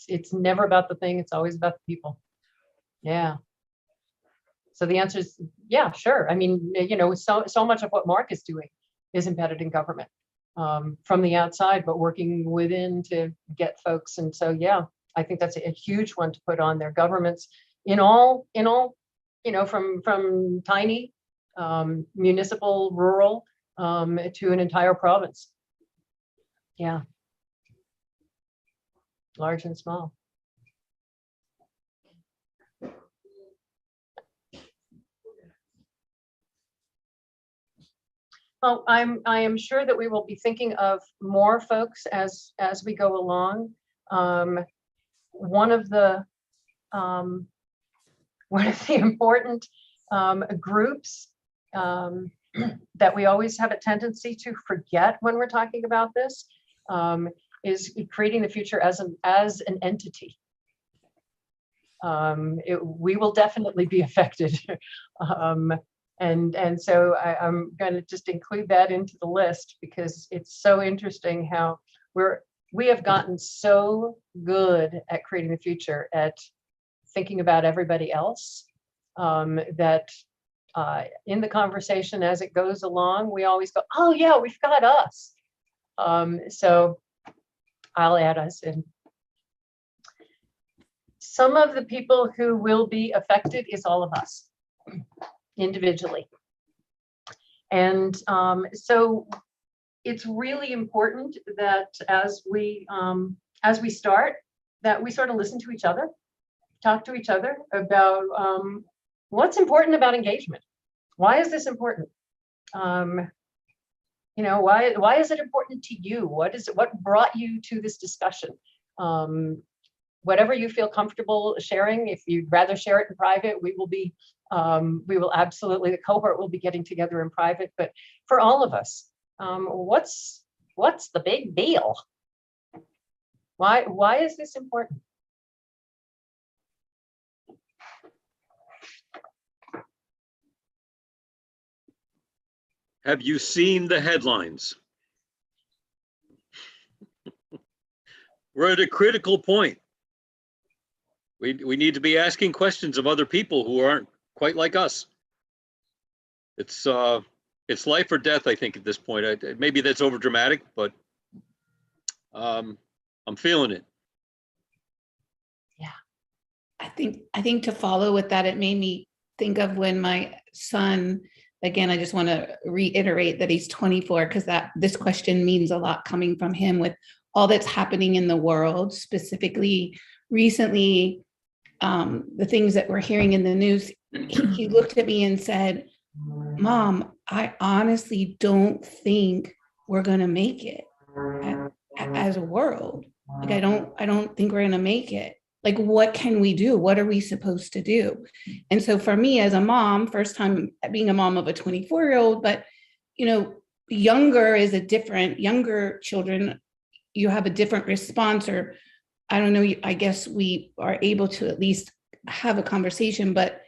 It's never about the thing, it's always about the people. Yeah. So the answer is, yeah, sure. I mean, you know, so much of what Mark is doing is embedded in government from the outside, but working within to get folks. And so, yeah, I think that's a huge one to put on their governments in all, you know, from tiny, municipal, rural, to an entire province. Yeah. Large and small. Well, I am sure that we will be thinking of more folks as we go along. One of the important groups that we always have a tendency to forget when we're talking about this is creating the future as an entity. We will definitely be affected. And so I'm going to just include that into the list because it's so interesting how we have gotten so good at creating the future, at thinking about everybody else, that in the conversation as it goes along, we always go, oh yeah, we've got us. So I'll add us in. Some of the people who will be affected is all of us individually. And so it's really important that as we start, that we sort of listen to each other, talk to each other about what's important about engagement. Why is this important? You know, why is it important to you? What brought you to this discussion? Whatever you feel comfortable sharing. If you'd rather share it in private, we will absolutely, the cohort will be getting together in private. But for all of us, what's the big deal? Why is this important? Have you seen the headlines? We're at a critical point. We need to be asking questions of other people who aren't quite like us. It's life or death, I think, at this point. Maybe that's over dramatic, but I'm feeling it. Yeah. I think to follow with that, it made me think of when my son, again, I just want to reiterate that he's 24 because this question means a lot coming from him with all that's happening in the world, specifically recently, the things that we're hearing in the news. He looked at me and said, Mom, I honestly don't think we're going to make it as a world. Like, I don't think we're going to make it. Like, what can we do? What are we supposed to do? And so for me as a mom, first time being a mom of a 24-year-old, but, you know, younger children, you have a different response, or I don't know, I guess we are able to at least have a conversation, but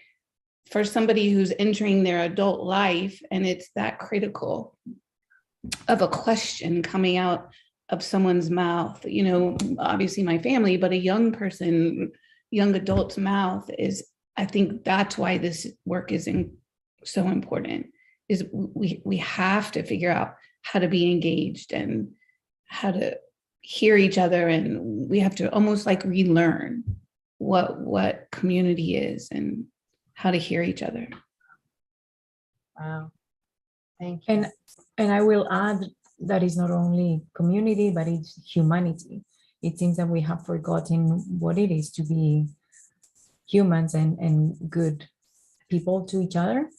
for somebody who's entering their adult life and it's that critical of a question coming out of someone's mouth, you know, obviously my family, but a young adult's mouth is, I think that's why this work is so important, is we have to figure out how to be engaged and how to hear each other. And we have to almost like relearn what community is and how to hear each other. Wow. Thank you. And I will add that it's not only community, but it's humanity. It seems that we have forgotten what it is to be humans and good people to each other.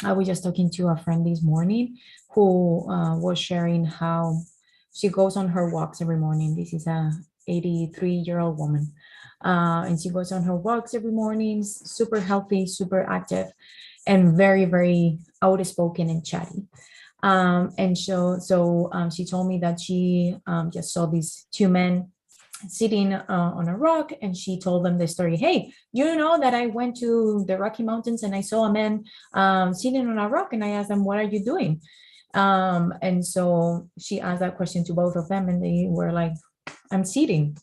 I was just talking to a friend this morning who was sharing how she goes on her walks every morning. This is a 83-year-old woman. and she goes on her walks every morning, super healthy, super active, and very, very outspoken and chatty. And so she told me that she just saw these two men sitting on a rock, and she told them the story. Hey, you know that I went to the Rocky Mountains and I saw a man sitting on a rock, and I asked them, what are you doing? And so she asked that question to both of them, and they were like, I'm sitting.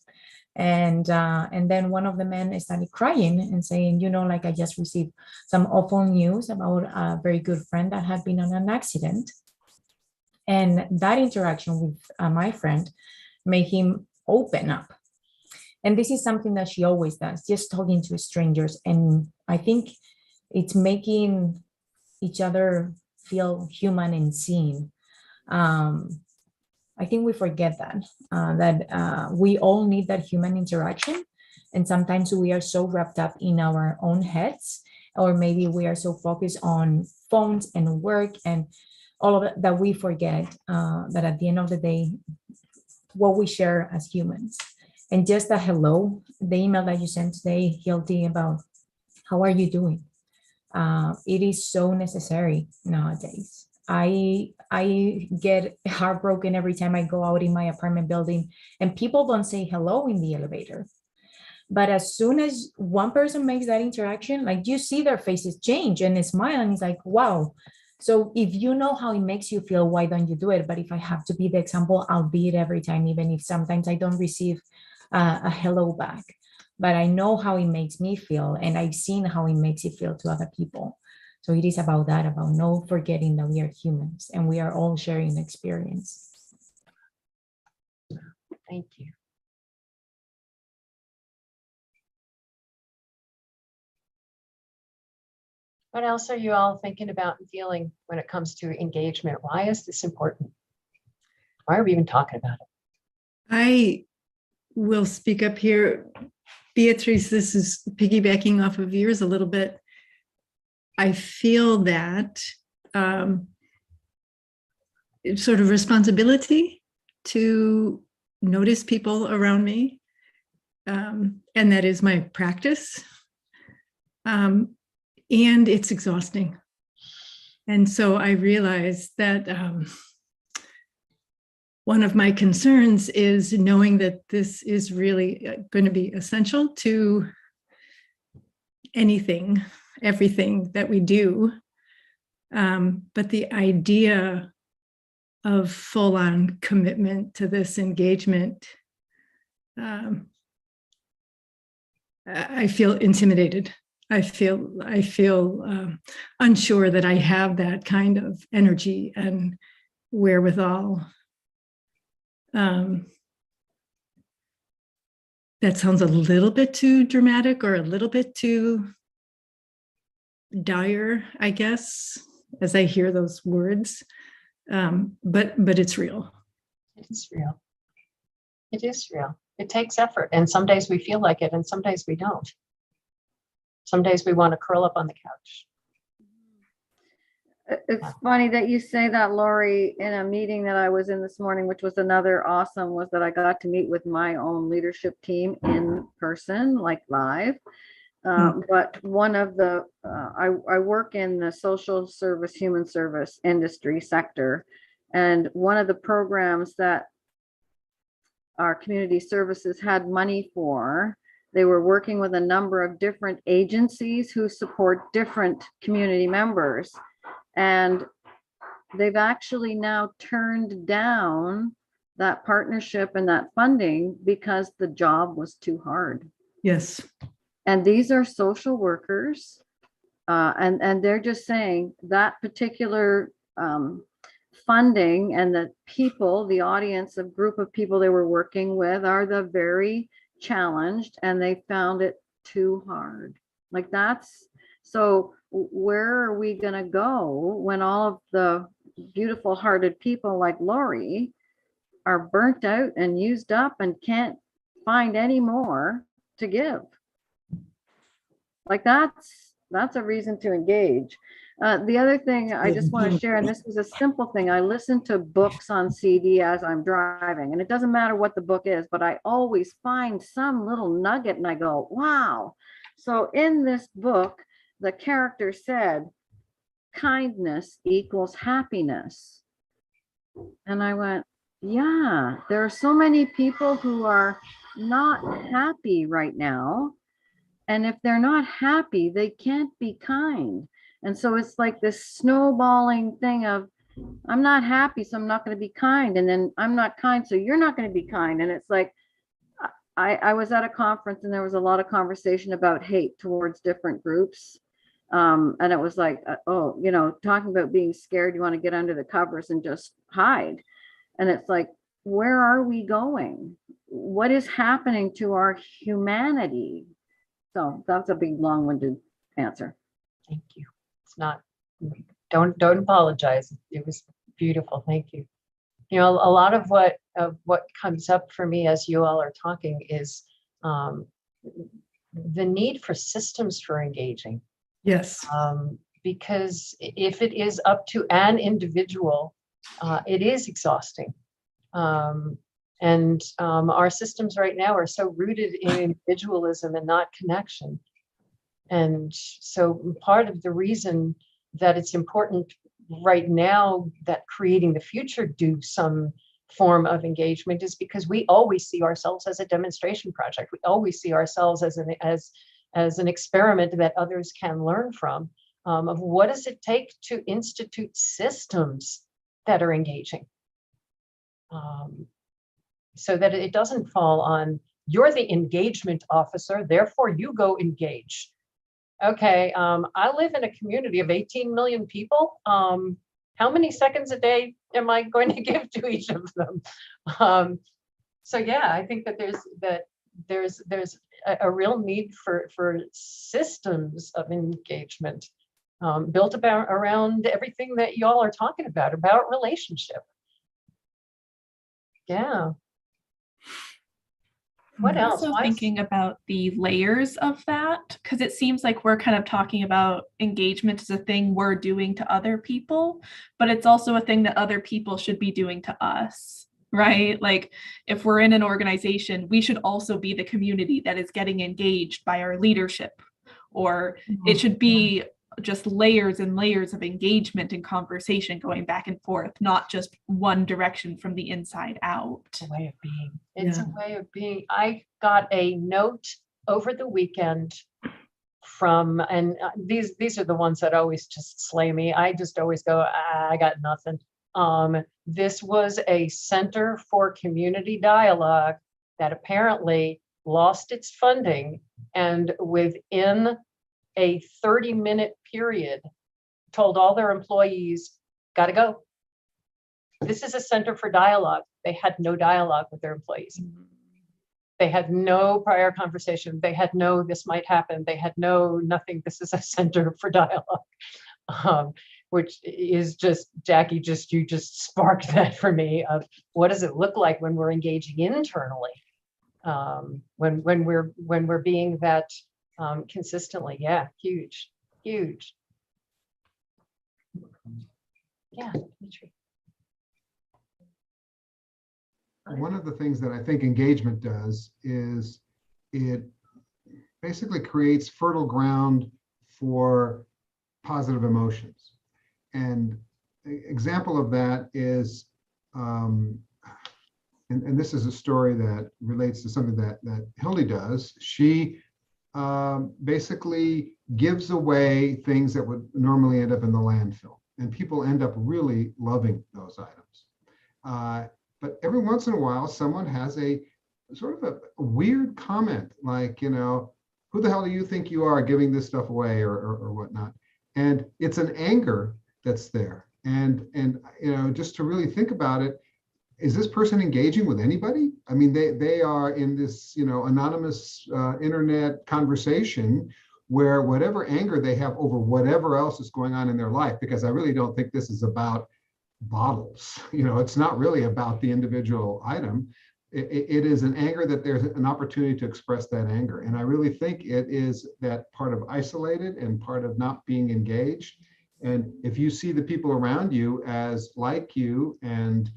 And then one of the men started crying and saying, you know, like, I just received some awful news about a very good friend that had been on an accident. And that interaction with my friend made him open up. And this is something that she always does, just talking to strangers. And I think it's making each other feel human and seen. I think we forget that we all need that human interaction. And sometimes we are so wrapped up in our own heads, or maybe we are so focused on phones and work and all of it, that we forget that at the end of the day, what we share as humans. And just a hello, the email that you sent today, Hildy, about how are you doing? It is so necessary nowadays. I get heartbroken every time I go out in my apartment building and people don't say hello in the elevator. But as soon as one person makes that interaction, like, you see their faces change and they smile, and it's like, wow. So if you know how it makes you feel, why don't you do it? But if I have to be the example, I'll be it every time, even if sometimes I don't receive a hello back. But I know how it makes me feel, and I've seen how it makes it feel to other people. So it is about that, about no forgetting that we are humans and we are all sharing experience. Thank you. What else are you all thinking about and feeling when it comes to engagement? Why is this important? Why are we even talking about it? I will speak up here. Beatrice, this is piggybacking off of yours a little bit. I feel that sort of responsibility to notice people around me. And that is my practice. And it's exhausting. And so I realized that one of my concerns is knowing that this is really going to be essential to anything, everything that we do. But the idea of full-on commitment to this engagement, I feel intimidated. I feel unsure that I have that kind of energy and wherewithal. That sounds a little bit too dramatic or a little bit too dire, I guess, as I hear those words. But it's real. It is real. It is real. It takes effort. And some days we feel like it, and some days we don't. Some days we want to curl up on the couch. It's funny that you say that, Lori. In a meeting that I was in this morning, which was another awesome, was that I got to meet with my own leadership team in person, like live. But one of the, I work in the social service, human service industry sector. And one of the programs that our community services had money for, they were working with a number of different agencies who support different community members. And they've actually now turned down that partnership and that funding because the job was too hard. Yes. And these are social workers. And they're just saying that particular funding and the people, the audience, of group of people they were working with are the very challenged, and they found it too hard. Like, that's, so where are we going to go when all of the beautiful hearted people like Lori are burnt out and used up and can't find any more to give? Like, that's a reason to engage. The other thing I just want to share, and this is a simple thing, I listen to books on CD as I'm driving, and it doesn't matter what the book is, but I always find some little nugget and I go, wow. So in this book, the character said, kindness equals happiness. And I went, yeah, there are so many people who are not happy right now. And if they're not happy, they can't be kind. And so it's like this snowballing thing of, I'm not happy, so I'm not going to be kind. And then I'm not kind, so you're not going to be kind. And it's like, I was at a conference and there was a lot of conversation about hate towards different groups. And it was like, oh, you know, talking about being scared, you want to get under the covers and just hide. And it's like, where are we going? What is happening to our humanity? So that's a big long-winded answer. Thank you. It's not, don't apologize. It was beautiful. Thank you. You know, a lot of what comes up for me as you all are talking is the need for systems for engaging. Yes. Because if it is up to an individual, it is exhausting. And our systems right now are so rooted in individualism and not connection. And so part of the reason that it's important right now that creating the future do some form of engagement is because we always see ourselves as a demonstration project. We always see ourselves as an experiment that others can learn from, of what does it take to institute systems that are engaging, so that it doesn't fall on, you're the engagement officer, therefore you go engage. Okay, I live in a community of 18 million people. How many seconds a day am I going to give to each of them? So yeah, I think that there's a real need for systems of engagement built around everything that y'all are talking about relationship. Yeah. What I'm else? also thinking about the layers of that, because it seems like we're kind of talking about engagement as a thing we're doing to other people, but it's also a thing that other people should be doing to us, right? Like if we're in an organization, we should also be the community that is getting engaged by our leadership, or it should be just layers and layers of engagement and conversation going back and forth, not just one direction from the inside out. It's a way of being. It's a way of being. I got a note over the weekend from, and these are the ones that always just slay me. I just always go, I got nothing. This was a Center for Community Dialogue that apparently lost its funding, and within a 30-minute period told all their employees, gotta go. This is a Center for Dialogue. They had no dialogue with their employees. They had no prior conversation. They had no, this might happen. They had no, nothing. This is a Center for Dialogue, which is just, Jackie, you just sparked that for me of what does it look like when we're engaging internally? When we're being that consistently. Yeah, huge. Yeah, Dimitri. One of the things that I think engagement does is it basically creates fertile ground for positive emotions. And an example of that is, and this is a story that relates to something that Hildy does. She basically gives away things that would normally end up in the landfill, and people end up really loving those items. But every once in a while, someone has a sort of a weird comment, like, you know, who the hell do you think you are giving this stuff away, or whatnot? And it's an anger that's there. And you know, just to really think about it, is this person engaging with anybody? I mean, they are in this, you know, anonymous internet conversation where whatever anger they have over whatever else is going on in their life, because I really don't think this is about bottles. You know, it's not really about the individual item. It is an anger that there's an opportunity to express that anger. And I really think it is that part of isolated and part of not being engaged And if you see the people around you as like you and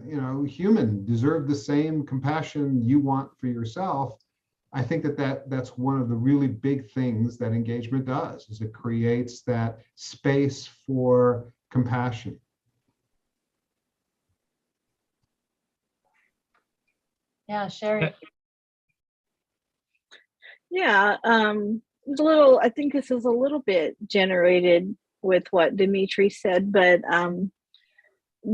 human, deserve the same compassion you want for yourself, I think that's one of the really big things that engagement does, is it creates that space for compassion. Yeah, Sherry. Yeah, I think this is a little bit generated with what Dimitri said, but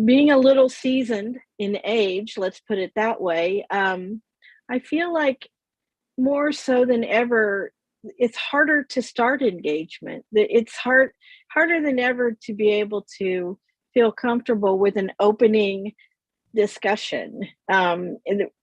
being a little seasoned in age, let's put it that way, I feel like more so than ever, it's harder to start engagement. It's harder than ever to be able to feel comfortable with an opening discussion,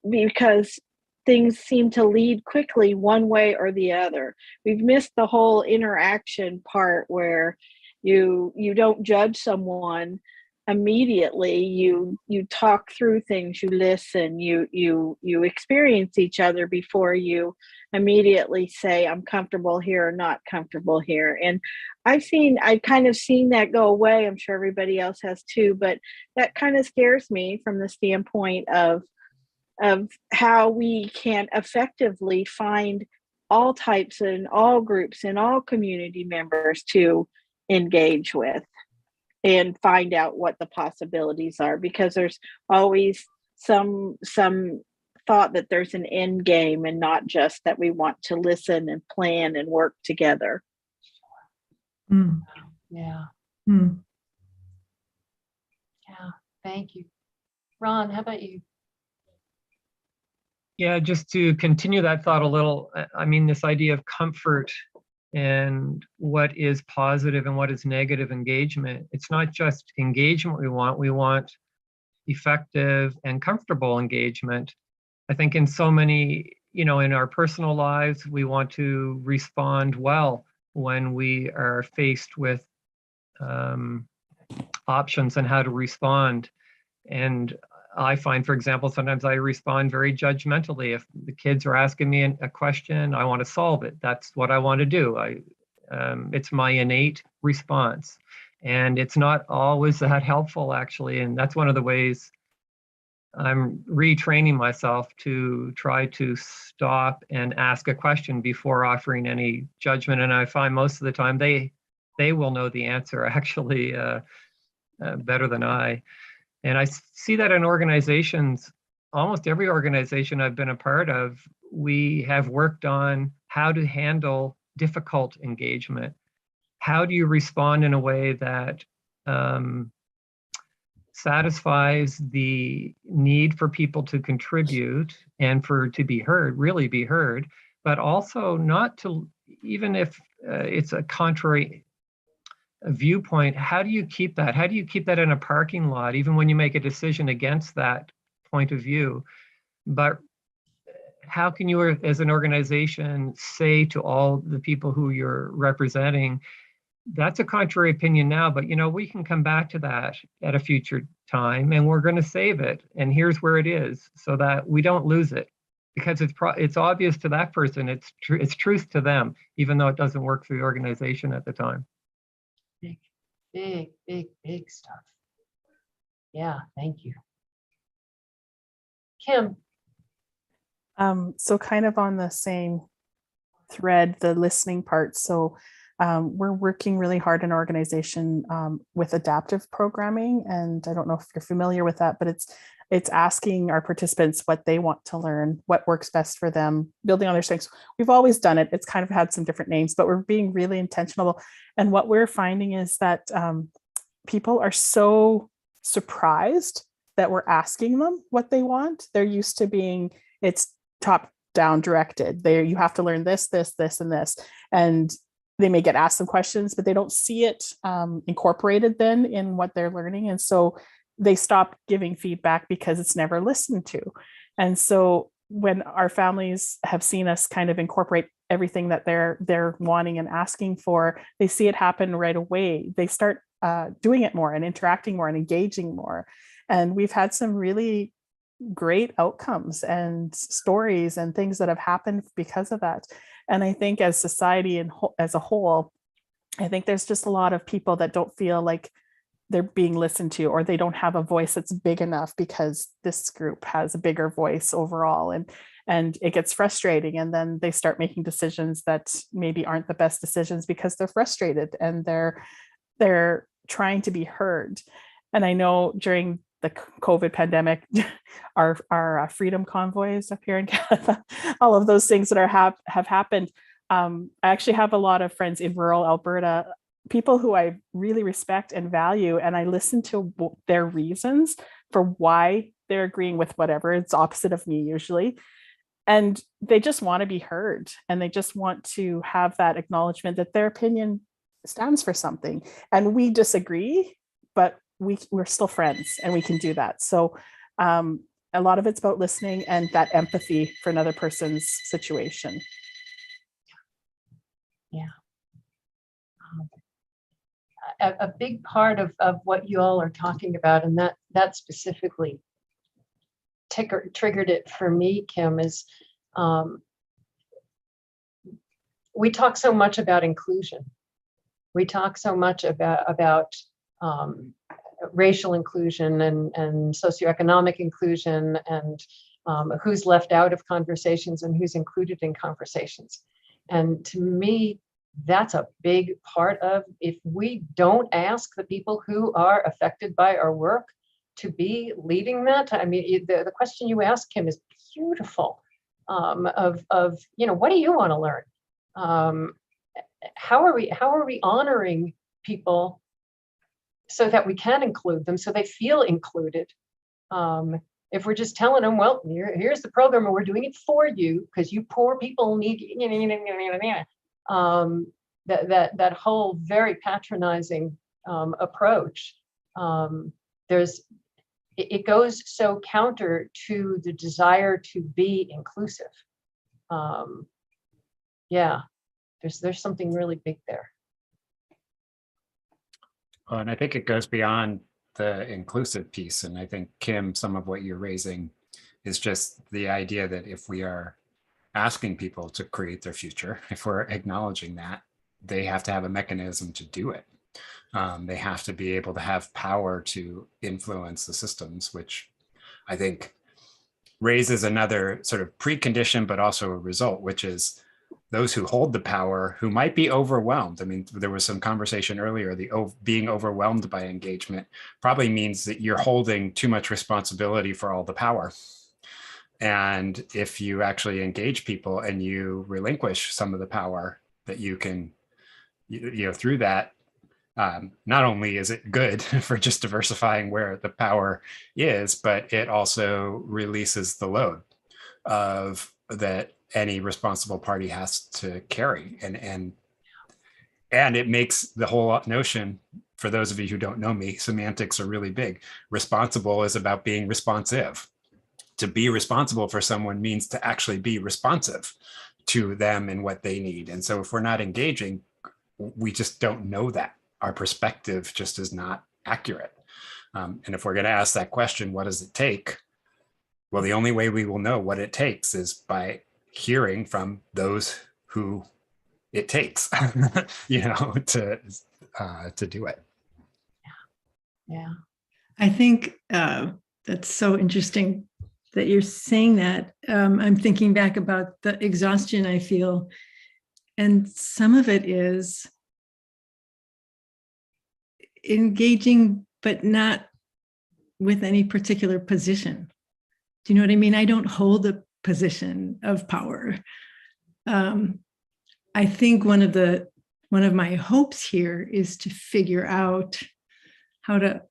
because things seem to lead quickly one way or the other. We've missed the whole interaction part where you don't judge someone immediately. You talk through things, you listen, you experience each other before you immediately say I'm comfortable here or not comfortable here. And I've kind of seen that go away. I'm sure everybody else has too, but that kind of scares me from the standpoint of how we can effectively find all types and all groups and all community members to engage with and find out what the possibilities are, because there's always some thought that there's an end game and not just that we want to listen and plan and work together. Mm. Yeah. Mm. Yeah. Thank you. Ron, how about you? Yeah, just to continue that thought a little, I mean, this idea of comfort and what is positive and what is negative engagement. It's not just engagement we want effective and comfortable engagement. I think in so many, in our personal lives, we want to respond well when we are faced with options on how to respond. And I find, for example, sometimes I respond very judgmentally. If the kids are asking me a question, I want to solve it. That's what I want to do. It's my innate response. And it's not always that helpful, actually. And that's one of the ways I'm retraining myself to try to stop and ask a question before offering any judgment. And I find most of the time they will know the answer, actually, better than I. And I see that in organizations, almost every organization I've been a part of, we have worked on how to handle difficult engagement. How do you respond in a way that satisfies the need for people to contribute and to be heard, really be heard, but also not to, even if it's a contrary viewpoint, how do you keep that? How do you keep that in a parking lot, even when you make a decision against that point of view? But how can you, as an organization, say to all the people who you're representing, that's a contrary opinion now, but we can come back to that at a future time, and we're going to save it. And here's where it is, so that we don't lose it, because it's obvious to that person. It's truth to them, even though it doesn't work for the organization at the time. Big stuff. Yeah, thank you. Kim. So kind of on the same thread, the listening part. So we're working really hard in our organization with adaptive programming. And I don't know if you're familiar with that, but it's asking our participants what they want to learn, what works best for them, building on their strengths. We've always done it. It's kind of had some different names, but we're being really intentional. And what we're finding is that people are so surprised that we're asking them what they want. They're used to being, it's top down directed. You have to learn this, this, this, and this. And they may get asked some questions, but they don't see it incorporated then in what they're learning. And so they stop giving feedback because it's never listened to. And so when our families have seen us kind of incorporate everything that they're wanting and asking for, they see it happen right away. They start doing it more and interacting more and engaging more. And we've had some really great outcomes and stories and things that have happened because of that. And I think as society and as a whole, I think there's just a lot of people that don't feel like they're being listened to, or they don't have a voice that's big enough because this group has a bigger voice overall, and it gets frustrating, and then they start making decisions that maybe aren't the best decisions because they're frustrated and they're trying to be heard. And I know during the COVID pandemic, our freedom convoys up here in Canada, all of those things that have happened. I actually have a lot of friends in rural Alberta, people who I really respect and value, and I listen to their reasons for why they're agreeing with whatever. It's opposite of me usually. And they just want to be heard, and they just want to have that acknowledgement that their opinion stands for something. And we disagree, but we're still friends, and we can do that. So a lot of it's about listening and that empathy for another person's situation. Yeah. A big part of what you all are talking about, and that specifically triggered it for me, Kim, is we talk so much about inclusion. We talk so much about racial inclusion and socioeconomic inclusion, and who's left out of conversations and who's included in conversations. And to me, that's a big part of, if we don't ask the people who are affected by our work to be leading that. I mean, the question you asked, Kim, is beautiful. Of what do you want to learn? How are we honoring people so that we can include them, so they feel included? If we're just telling them, well, here's the program and we're doing it for you because you poor people need, that whole very patronizing approach, it goes so counter to the desire to be inclusive. Yeah, there's something really big there. Well, and I think it goes beyond the inclusive piece. And I think, Kim, some of what you're raising is just the idea that if we are asking people to create their future, if we're acknowledging that, they have to have a mechanism to do it. They have to be able to have power to influence the systems, which I think raises another sort of precondition, but also a result, which is those who hold the power, who might be overwhelmed. I mean, there was some conversation earlier, being overwhelmed by engagement probably means that you're holding too much responsibility for all the power. And if you actually engage people and you relinquish some of the power that you can, through that, not only is it good for just diversifying where the power is, but it also releases the load of that any responsible party has to carry. And it makes the whole notion, for those of you who don't know me, semantics are really big. Responsible is about being responsive. To be responsible for someone means to actually be responsive to them and what they need. And so if we're not engaging, we just don't know that. Our perspective just is not accurate. And if we're going to ask that question, what does it take? Well, the only way we will know what it takes is by hearing from those who it takes, to do it. Yeah. I think that's so interesting that you're saying that. I'm thinking back about the exhaustion I feel, and some of it is engaging, but not with any particular position. Do you know what I mean? I don't hold a position of power. I think one of my hopes here is to figure out how to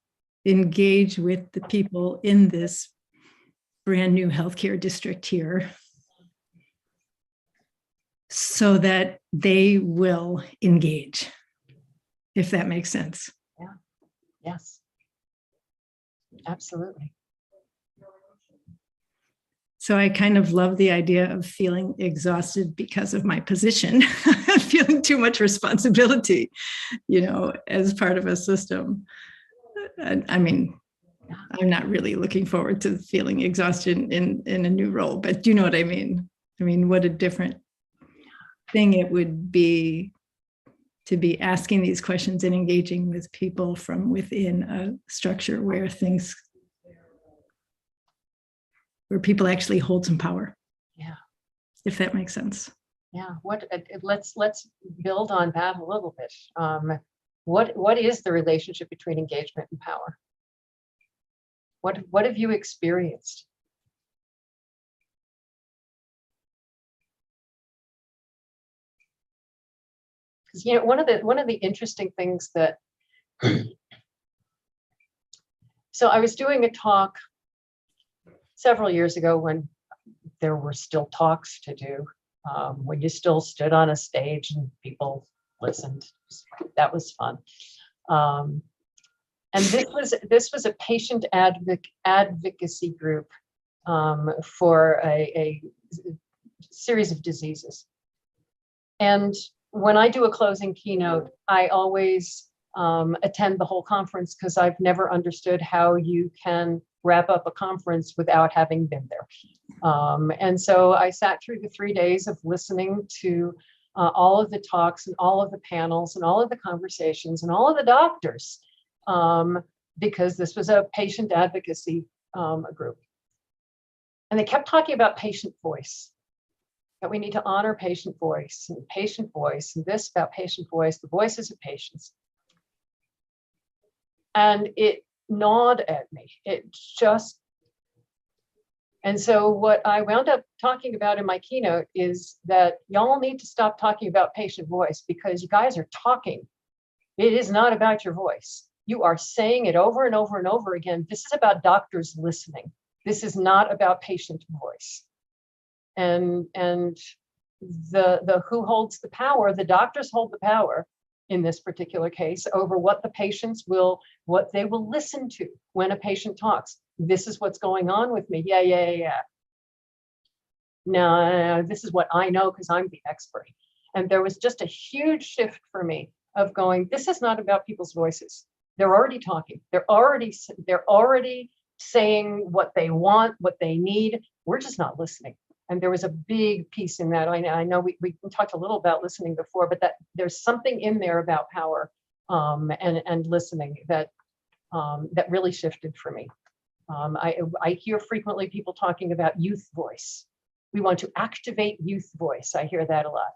engage with the people in this brand new healthcare district here so that they will engage, if that makes sense. Yeah. Yes. Absolutely. So I kind of love the idea of feeling exhausted because of my position, feeling too much responsibility, as part of a system. I mean, I'm not really looking forward to feeling exhaustion in a new role, but do you know what I mean? I mean, what a different thing it would be to be asking these questions and engaging with people from within a structure where people actually hold some power. Yeah. If that makes sense. Yeah. Let's build on that a little bit. What is the relationship between engagement and power? What have you experienced? Because one of the interesting things that so I was doing a talk several years ago when there were still talks to do, when you still stood on a stage and people listened. That was fun. And this was a patient advocacy group for a series of diseases. And when I do a closing keynote, I always attend the whole conference because I've never understood how you can wrap up a conference without having been there. And so I sat through the 3 days of listening to all of the talks and all of the panels and all of the conversations and all of the doctors, because this was a patient advocacy group. And they kept talking about patient voice, that we need to honor patient voice and this about patient voice, the voices of patients. And it gnawed at me. And so what I wound up talking about in my keynote is that y'all need to stop talking about patient voice because you guys are talking. It is not about your voice. You are saying it over and over and over again. This is about doctors listening. This is not about patient voice. And the who holds the power, the doctors hold the power in this particular case over what they will listen to when a patient talks. This is what's going on with me. Yeah. No, this is what I know because I'm the expert. And there was just a huge shift for me of going, this is not about people's voices. They're already talking. They're already saying what they want, what they need. We're just not listening. And there was a big piece in that. I know we talked a little about listening before, but that there's something in there about power and listening that really shifted for me. I hear frequently people talking about youth voice. We want to activate youth voice. I hear that a lot.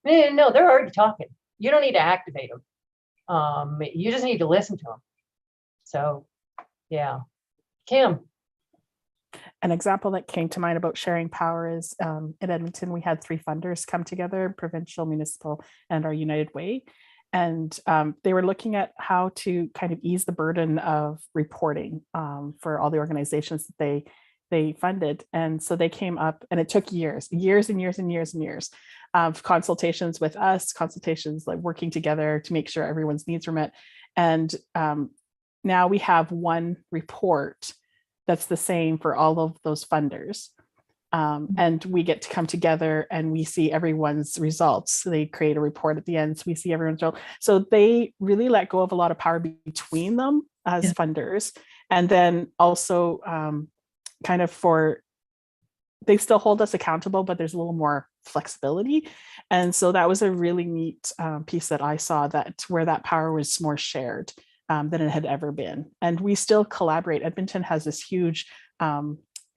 No, they're already talking. You don't need to activate them. You just need to listen to them. So, yeah. Kim. An example that came to mind about sharing power is in Edmonton, we had 3 funders come together, provincial, municipal, and our United Way. And they were looking at how to kind of ease the burden of reporting for all the organizations that they funded. And so they came up, and it took years of consultations with us, consultations like working together to make sure everyone's needs were met. And now we have one report that's the same for all of those funders. And we get to come together and we see everyone's results. So they create a report at the end, so we see everyone's results. So they really let go of a lot of power between them as funders. And then also kind of they still hold us accountable, but there's a little more flexibility. And so that was a really neat piece that I saw, where that power was more shared than it had ever been. And we still collaborate. Edmonton has this huge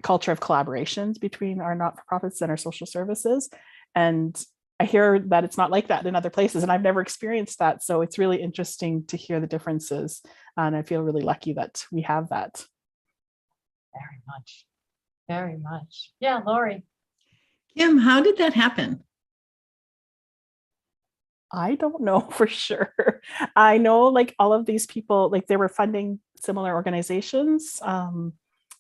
culture of collaborations between our not-for-profits and our social services. And I hear that it's not like that in other places, and I've never experienced that. So it's really interesting to hear the differences. And I feel really lucky that we have that. Very much. Very much. Yeah, Lori. Kim, how did that happen? I don't know for sure. I know like all of these people, like they were funding similar organizations.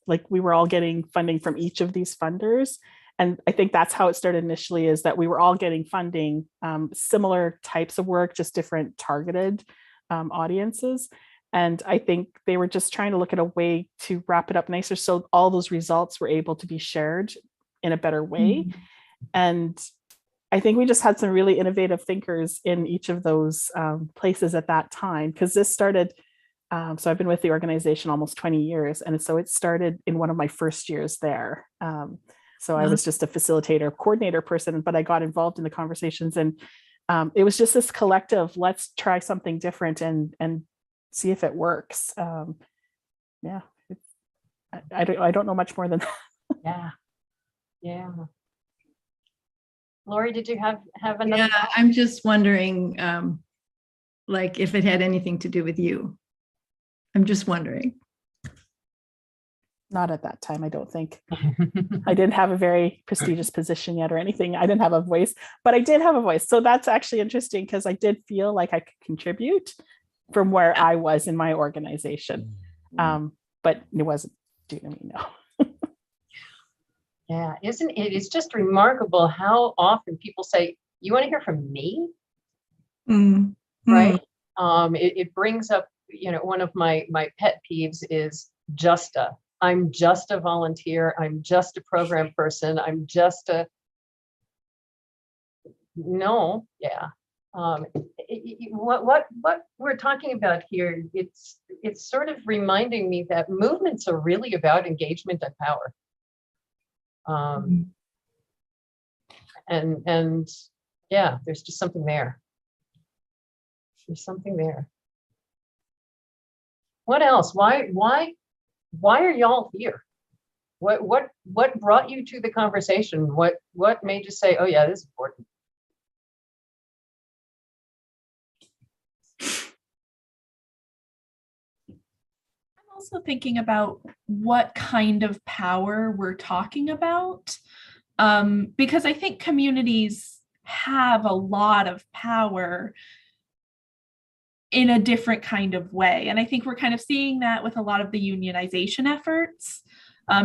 Like we were all getting funding from each of these funders. And I think that's how it started initially, is that we were all getting funding, similar types of work, just different targeted audiences. And I think they were just trying to look at a way to wrap it up nicer, so all those results were able to be shared in a better way. Mm-hmm. And I think we just had some really innovative thinkers in each of those places at that time, because this started, so I've been with the organization almost 20 years. And so it started in one of my first years there. So I was just a facilitator, coordinator person, but I got involved in the conversations. And it was just this collective, let's try something different and see if it works. Yeah, I don't know much more than that. Yeah. Yeah. Lori, did you have another? Yeah, I'm just wondering, like if it had anything to do with you. I'm just wondering. Not at that time, I don't think. I didn't have a very prestigious position yet or anything. I didn't have a voice, but I did have a voice. So that's actually interesting because I did feel like I could contribute from where I was in my organization. But it wasn't due to me, no. Yeah, isn't it? It's just remarkable how often people say, "You want to hear from me?" Right? It brings up, one of my pet peeves is I'm just a volunteer. I'm just a program person. I'm just a no. Yeah. What we're talking about here, it's sort of reminding me that movements are really about engagement and power. And yeah, there's just something there. There's something there. What else? Why are y'all here? What brought you to the conversation? What made you say, oh yeah, this is important? I'm also thinking about what kind of power we're talking about. Because I think communities have a lot of power in a different kind of way. And I think we're kind of seeing that with a lot of the unionization efforts,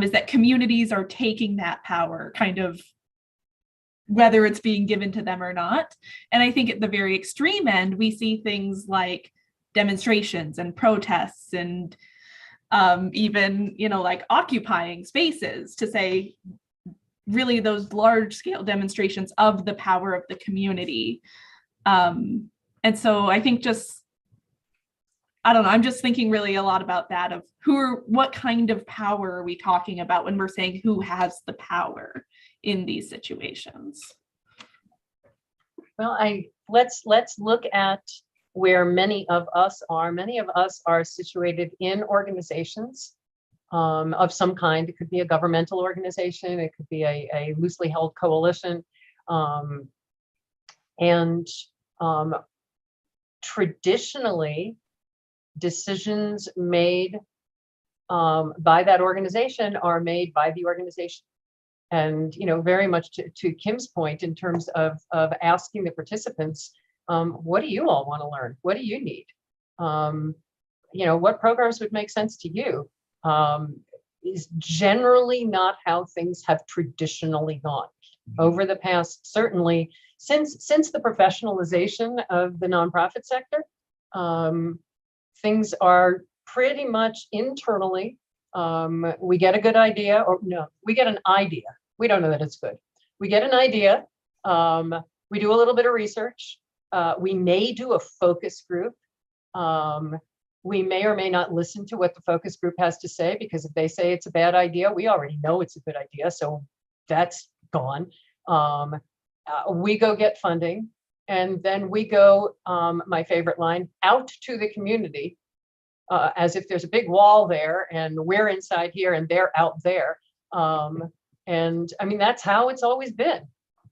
is that communities are taking that power kind of, whether it's being given to them or not. And I think at the very extreme end, we see things like demonstrations and protests and even, like occupying spaces to say, really those large scale demonstrations of the power of the community. And so I think I don't know, I'm just thinking really a lot about that of what kind of power are we talking about when we're saying who has the power in these situations? Well, let's look at where many of us are. Many of us are situated in organizations of some kind. It could be a governmental organization, it could be a loosely held coalition. And traditionally, decisions made by that organization are made by the organization. And very much to Kim's point in terms of asking the participants, what do you all want to learn? What do you need? What programs would make sense to you? Is generally not how things have traditionally gone over the past, certainly since the professionalization of the nonprofit sector. Things are pretty much internally. We get a good idea, or no, we get an idea. We don't know that it's good. We get an idea. We do a little bit of research. We may do a focus group. We may or may not listen to what the focus group has to say, because if they say it's a bad idea, we already know it's a good idea. So that's gone. We go get funding, and then we go, my favorite line, out to the community, as if there's a big wall there and we're inside here and they're out there. And I mean, that's how it's always been.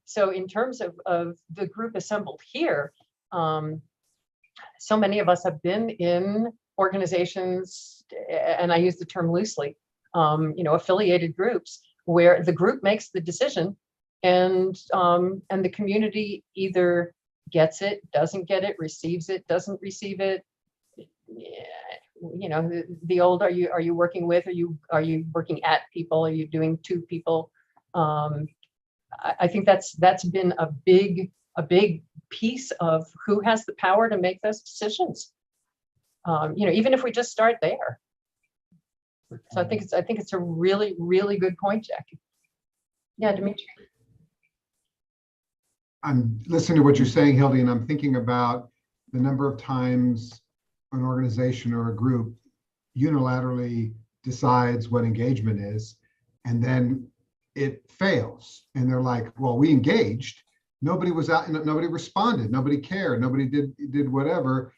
So in terms of the group assembled here, so many of us have been in organizations, and I use the term loosely, affiliated groups, where the group makes the decision, and the community either gets it, doesn't get it, receives it, doesn't receive it. The old, are you working with, are you working at people, are you doing to people? I think that's been a big piece of who has the power to make those decisions. Even if we just start there. So I think it's a really, really good point, Jackie. Yeah, Dimitri. I'm listening to what you're saying, Hildy, and I'm thinking about the number of times an organization or a group unilaterally decides what engagement is, and then it fails. And they're like, well, we engaged, nobody was out, nobody responded, nobody cared, nobody did whatever.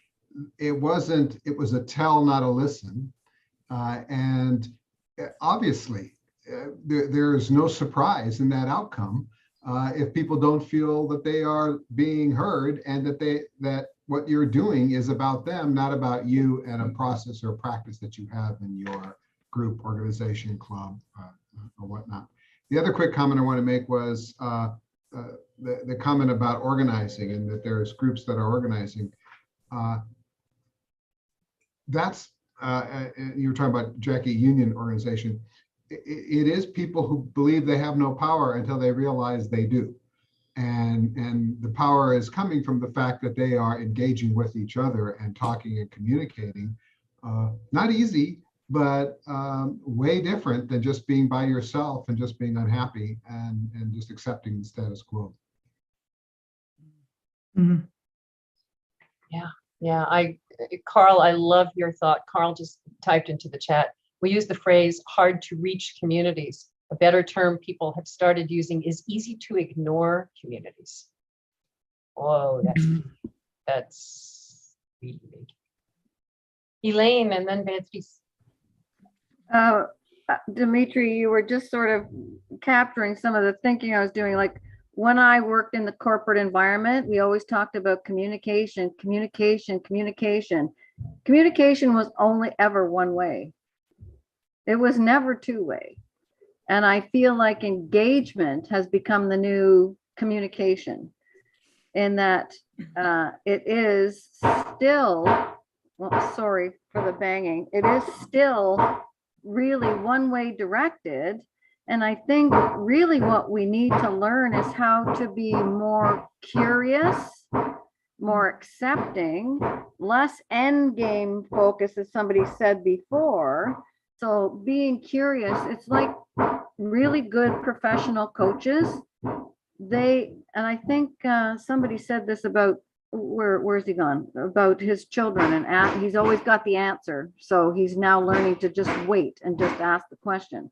It was a tell, not a listen. And obviously, there is no surprise in that outcome if people don't feel that they are being heard and that what you're doing is about them, not about you and a process or practice that you have in your group, organization, club, or whatnot. The other quick comment I want to make was the comment about organizing and that there's groups that are organizing. That's you were talking about, Jackie, union organization. It is people who believe they have no power until they realize they do. And the power is coming from the fact that they are engaging with each other and talking and communicating. Not easy, but way different than just being by yourself and just being unhappy and just accepting the status quo. Mhm. Yeah, Carl, I love your thought. Carl just typed into the chat. We use the phrase hard to reach communities. A better term people have started using is easy to ignore communities. Whoa, that's really big. Elaine and then Beatrice. Dimitri, you were just sort of capturing some of the thinking I was doing. Like when I worked in the corporate environment, we always talked about communication, communication, communication. Communication was only ever one way. It was never two-way. And I feel like engagement has become the new communication in that it is still, well, sorry for the banging, it is still really one-way directed. And I think really what we need to learn is how to be more curious, more accepting, less end game focus, as somebody said before. So being curious, it's like really good professional coaches. And I think somebody said this about, where's he gone? About his children, and he's always got the answer. So he's now learning to just wait and just ask the question.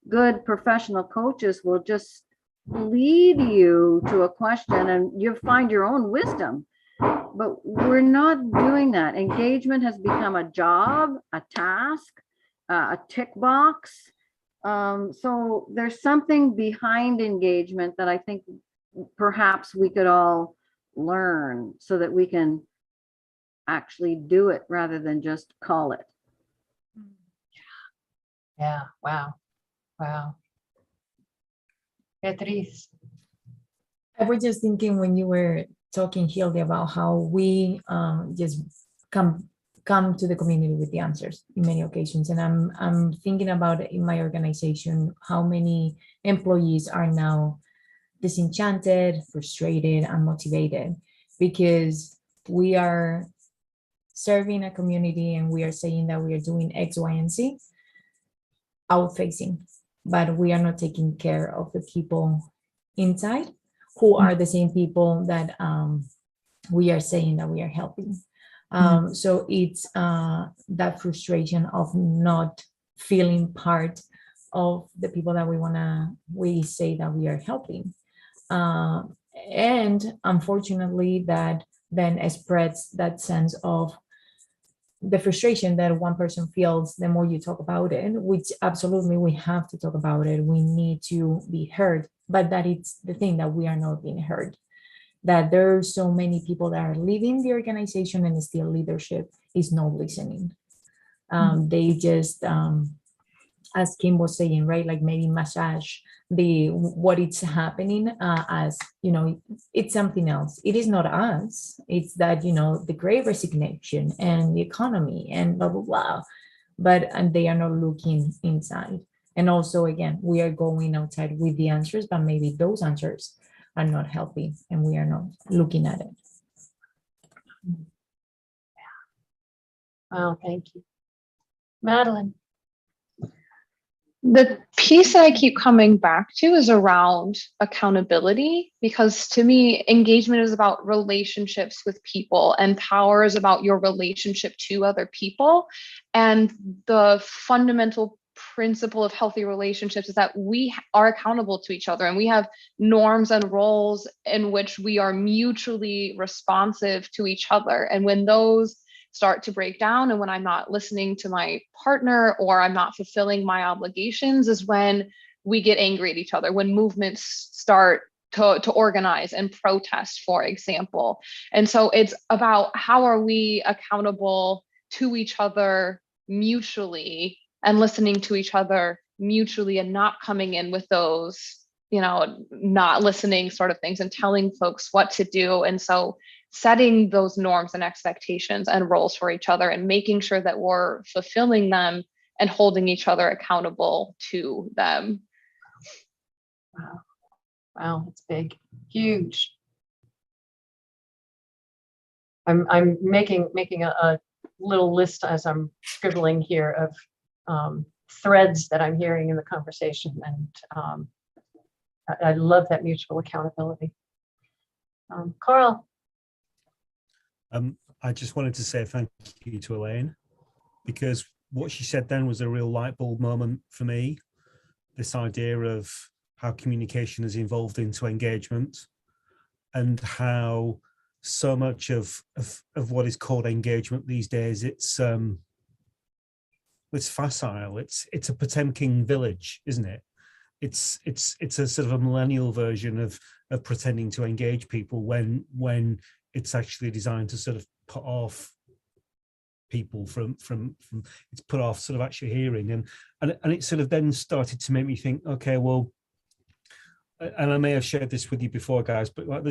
Good professional coaches will just lead you to a question and you find your own wisdom. But we're not doing that. Engagement has become a job, a task, a tick box. So there's something behind engagement that I think perhaps we could all learn so that we can actually do it rather than just call it. Yeah, wow. Beatriz. I was just thinking when you were talking, Hildy, about how we just come to the community with the answers in many occasions. And I'm thinking about in my organization, how many employees are now disenchanted, frustrated, unmotivated, because we are serving a community and we are saying that we are doing X, Y, and Z outfacing, but we are not taking care of the people inside who are the same people that we are saying that we are helping. So it's that frustration of not feeling part of the people that we say that we are helping. And unfortunately, that then spreads that sense of the frustration that one person feels the more you talk about it, which absolutely we have to talk about it. We need to be heard, but that it's the thing that we are not being heard. That there are so many people that are leaving the organization and still leadership is not listening. They just, as Kim was saying, right, like maybe massage what it's happening as, it's something else. It is not us. It's that, the Great Resignation and the economy and blah, blah, blah. And they are not looking inside. And also, again, we are going outside with the answers, but maybe those answers are not helping and we are not looking at it. Wow, thank you. Madeline. The piece that I keep coming back to is around accountability, because to me, engagement is about relationships with people and power is about your relationship to other people. And the fundamental principle of healthy relationships is that we are accountable to each other, and we have norms and roles in which we are mutually responsive to each other. And when those start to break down, and when I'm not listening to my partner or I'm not fulfilling my obligations, is when we get angry at each other, when movements start to organize and protest, for example. And so it's about how are we accountable to each other mutually, and listening to each other mutually, and not coming in with those, not listening sort of things and telling folks what to do. And so setting those norms and expectations and roles for each other, and making sure that we're fulfilling them and holding each other accountable to them. Wow. Wow, it's big, huge. I'm making a little list as I'm scribbling here of threads that I'm hearing in the conversation, and I love that mutual accountability. Carl. I just wanted to say thank you to Elaine, because what she said then was a real light bulb moment for me. This idea of how communication has evolved into engagement, and how so much of what is called engagement these days, it's facile. It's a Potemkin village, isn't it? It's a sort of a millennial version of pretending to engage people when it's actually designed to sort of put off people from it's put off sort of actually hearing, and it sort of then started to make me think, okay, well, and I may have shared this with you before, guys, but like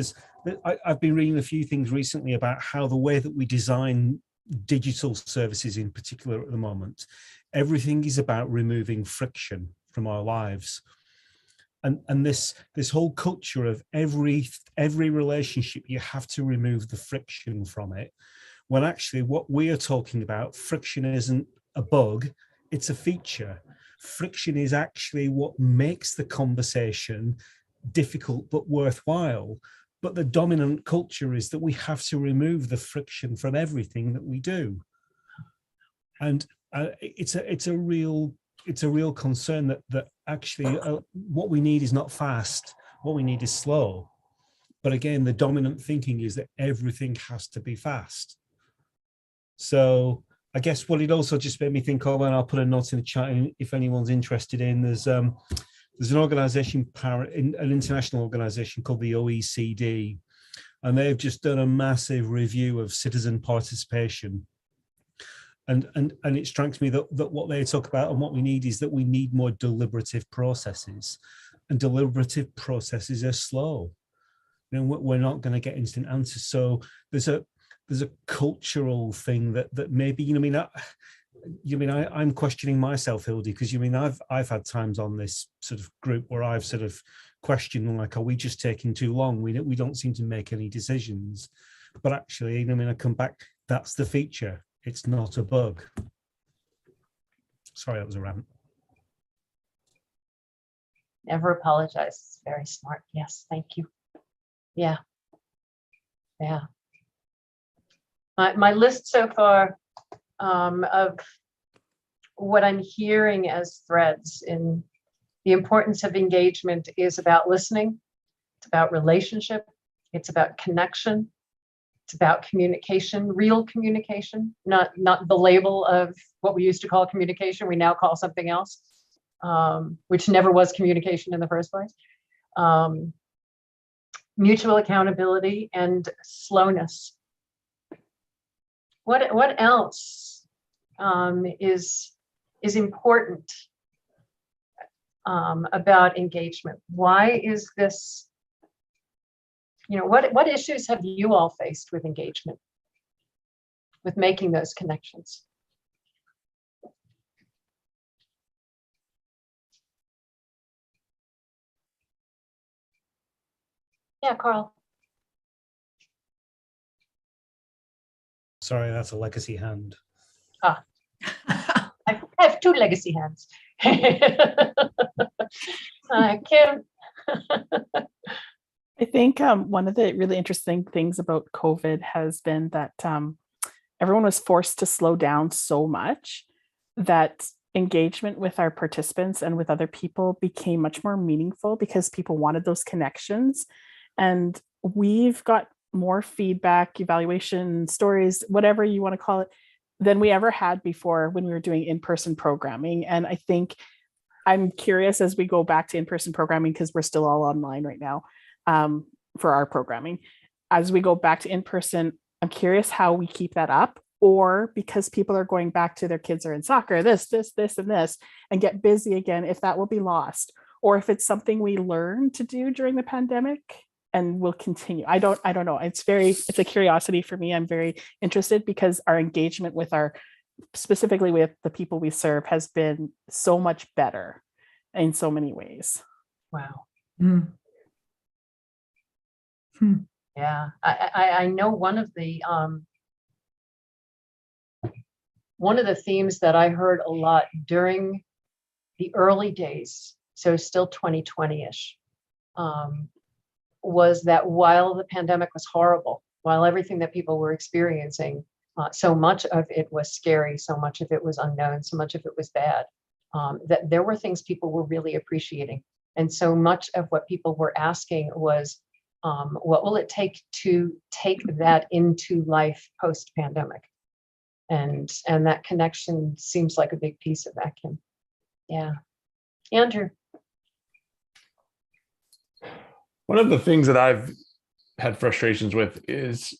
I've been reading a few things recently about how the way that we design digital services in particular at the moment, everything is about removing friction from our lives. And this whole culture of every relationship, you have to remove the friction from it, when actually what we are talking about, friction isn't a bug, it's a feature. Friction is actually what makes the conversation difficult but worthwhile. But the dominant culture is that we have to remove the friction from everything that we do. And it's a real concern that actually what we need is not fast, what we need is slow. But again, the dominant thinking is that everything has to be fast. So I guess what it also just made me think of, and I'll put a note in the chat if anyone's interested in, there's an organization, an international organization called the OECD, and they've just done a massive review of citizen participation. And it strikes me that what they talk about and what we need is that we need more deliberative processes, and deliberative processes are slow. We're not going to get instant answers. So there's a cultural thing that maybe, I'm questioning myself, Hildy, because I've had times on this sort of group where I've sort of questioned, like, are we just taking too long? We don't seem to make any decisions. But actually, I come back, that's the feature. It's not a bug. Sorry, that was a rant. Never apologize. It's very smart. Yes, thank you. Yeah. My list so far of what I'm hearing as threads in the importance of engagement is about listening. It's about relationship. It's about connection. It's about communication, real communication, not the label of what we used to call communication, we now call something else, which never was communication in the first place. Mutual accountability and slowness. What else is important about engagement? Why is this? What issues have you all faced with engagement, with making those connections? Yeah, Carl. Sorry, that's a legacy hand. I have two legacy hands. Kim. I think one of the really interesting things about COVID has been that everyone was forced to slow down so much that engagement with our participants and with other people became much more meaningful because people wanted those connections. And we've got more feedback, evaluation, stories, whatever you want to call it, than we ever had before when we were doing in-person programming. And I think I'm curious as we go back to in-person programming, because we're still all online right now for our programming. As we go back to in-person, I'm curious how we keep that up, or because people are going back to their kids are in soccer, this, and get busy again, if that will be lost, or if it's something we learned to do during the pandemic and will continue. I don't know. It's a curiosity for me. I'm very interested because our engagement with specifically with the people we serve has been so much better in so many ways. Wow. Hmm. Yeah, I know one of the themes that I heard a lot during the early days, so still 2020-ish, was that while the pandemic was horrible, while everything that people were experiencing, so much of it was scary, so much of it was unknown, so much of it was bad, that there were things people were really appreciating. And so much of what people were asking was, what will it take to take that into life post-pandemic? And that connection seems like a big piece of that, Kim. Yeah. Andrew. One of the things that I've had frustrations with is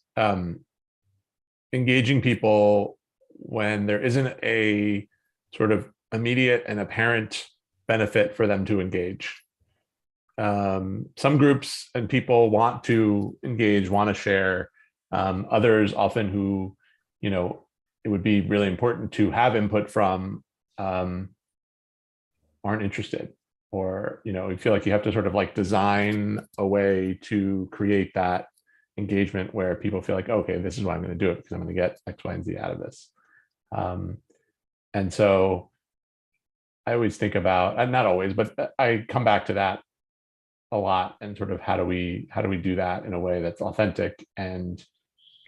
engaging people when there isn't a sort of immediate and apparent benefit for them to engage. Some groups and people want to engage, want to share. Others often who, it would be really important to have input from, aren't interested, or, you feel like you have to sort of like design a way to create that engagement where people feel like, okay, this is why I'm going to do it because I'm going to get X, Y, and Z out of this. And so I always think about, and not always, but I come back to that a lot, and sort of how do we do that in a way that's authentic and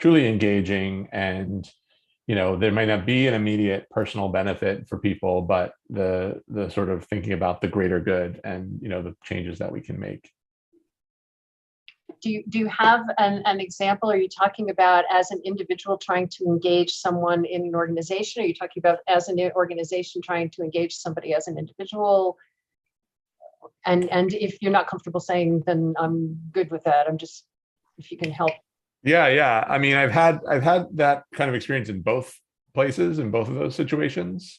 truly engaging. And there might not be an immediate personal benefit for people, but the sort of thinking about the greater good and the changes that we can make. Do you have an example? Are you talking about as an individual trying to engage someone in an organization? Are you talking about as an organization trying to engage somebody as an individual? And if you're not comfortable saying, then I'm good with that. I'm just, if you can help. Yeah. I mean, I've had that kind of experience in both places, in both of those situations.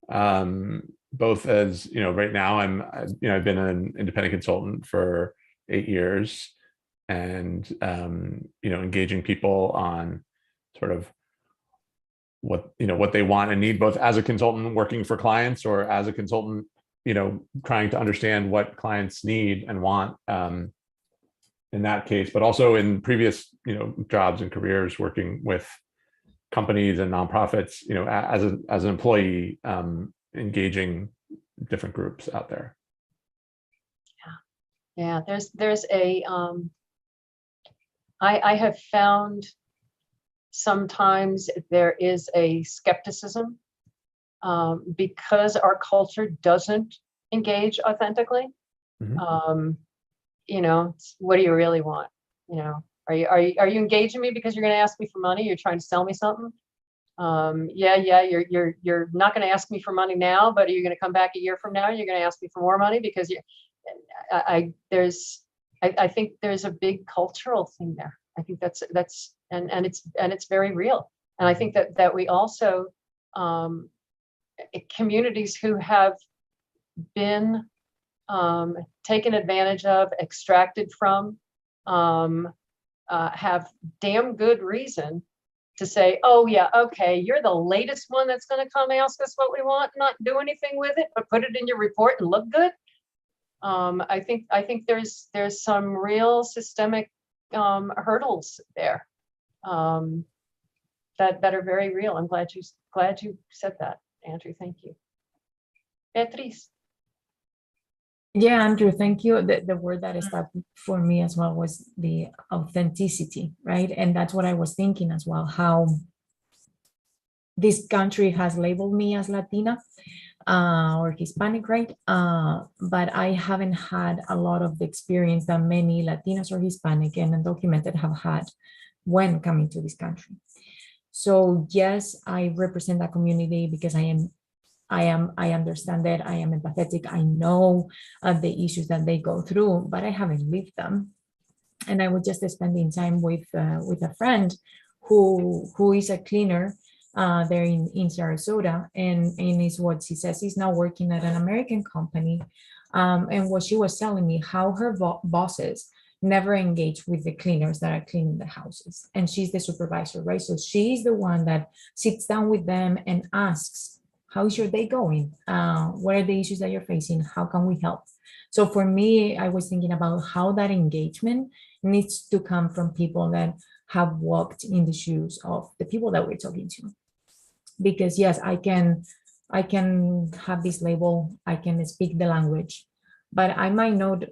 Both as, right now I've been an independent consultant for 8 years, and, engaging people on sort of what they want and need, both as a consultant working for clients, or as a consultant, trying to understand what clients need and want, in that case, but also in previous, jobs and careers working with companies and nonprofits, as an employee, engaging different groups out there. Yeah, there's a, I have found sometimes there is a skepticism because our culture doesn't engage authentically. What do you really want? Are you engaging me because you're going to ask me for money? You're trying to sell me something? You're not going to ask me for money now, but are you going to come back a year from now and you're going to ask me for more money? Because I think there's a big cultural thing there. I think that's it's very real. And I think that we also, communities who have been taken advantage of, extracted from, have damn good reason to say, oh yeah, okay, you're the latest one that's going to come ask us what we want, not do anything with it, but put it in your report and look good. I think there's some real systemic hurdles there that are very real. I'm glad you said that, Andrew. Thank you. Beatriz. Yeah, Andrew, thank you. The word that stuck for me as well was the authenticity, right? And that's what I was thinking as well, how this country has labeled me as Latina. or Hispanic, right? But I haven't had a lot of the experience that many Latinos or Hispanic and undocumented have had when coming to this country. So yes, I represent that community because I understand that, I am empathetic, I know the issues that they go through, but I haven't lived them. And I was just spending time with a friend who is a cleaner there in Sarasota, and is what she says, he's now working at an American company. And what she was telling me, how her bosses never engage with the cleaners that are cleaning the houses. And she's the supervisor, right? So she's the one that sits down with them and asks, how's your day going? What are the issues that you're facing? How can we help? So for me, I was thinking about how that engagement needs to come from people that have walked in the shoes of the people that we're talking to. Because yes, I can have this label, I can speak the language, but I might not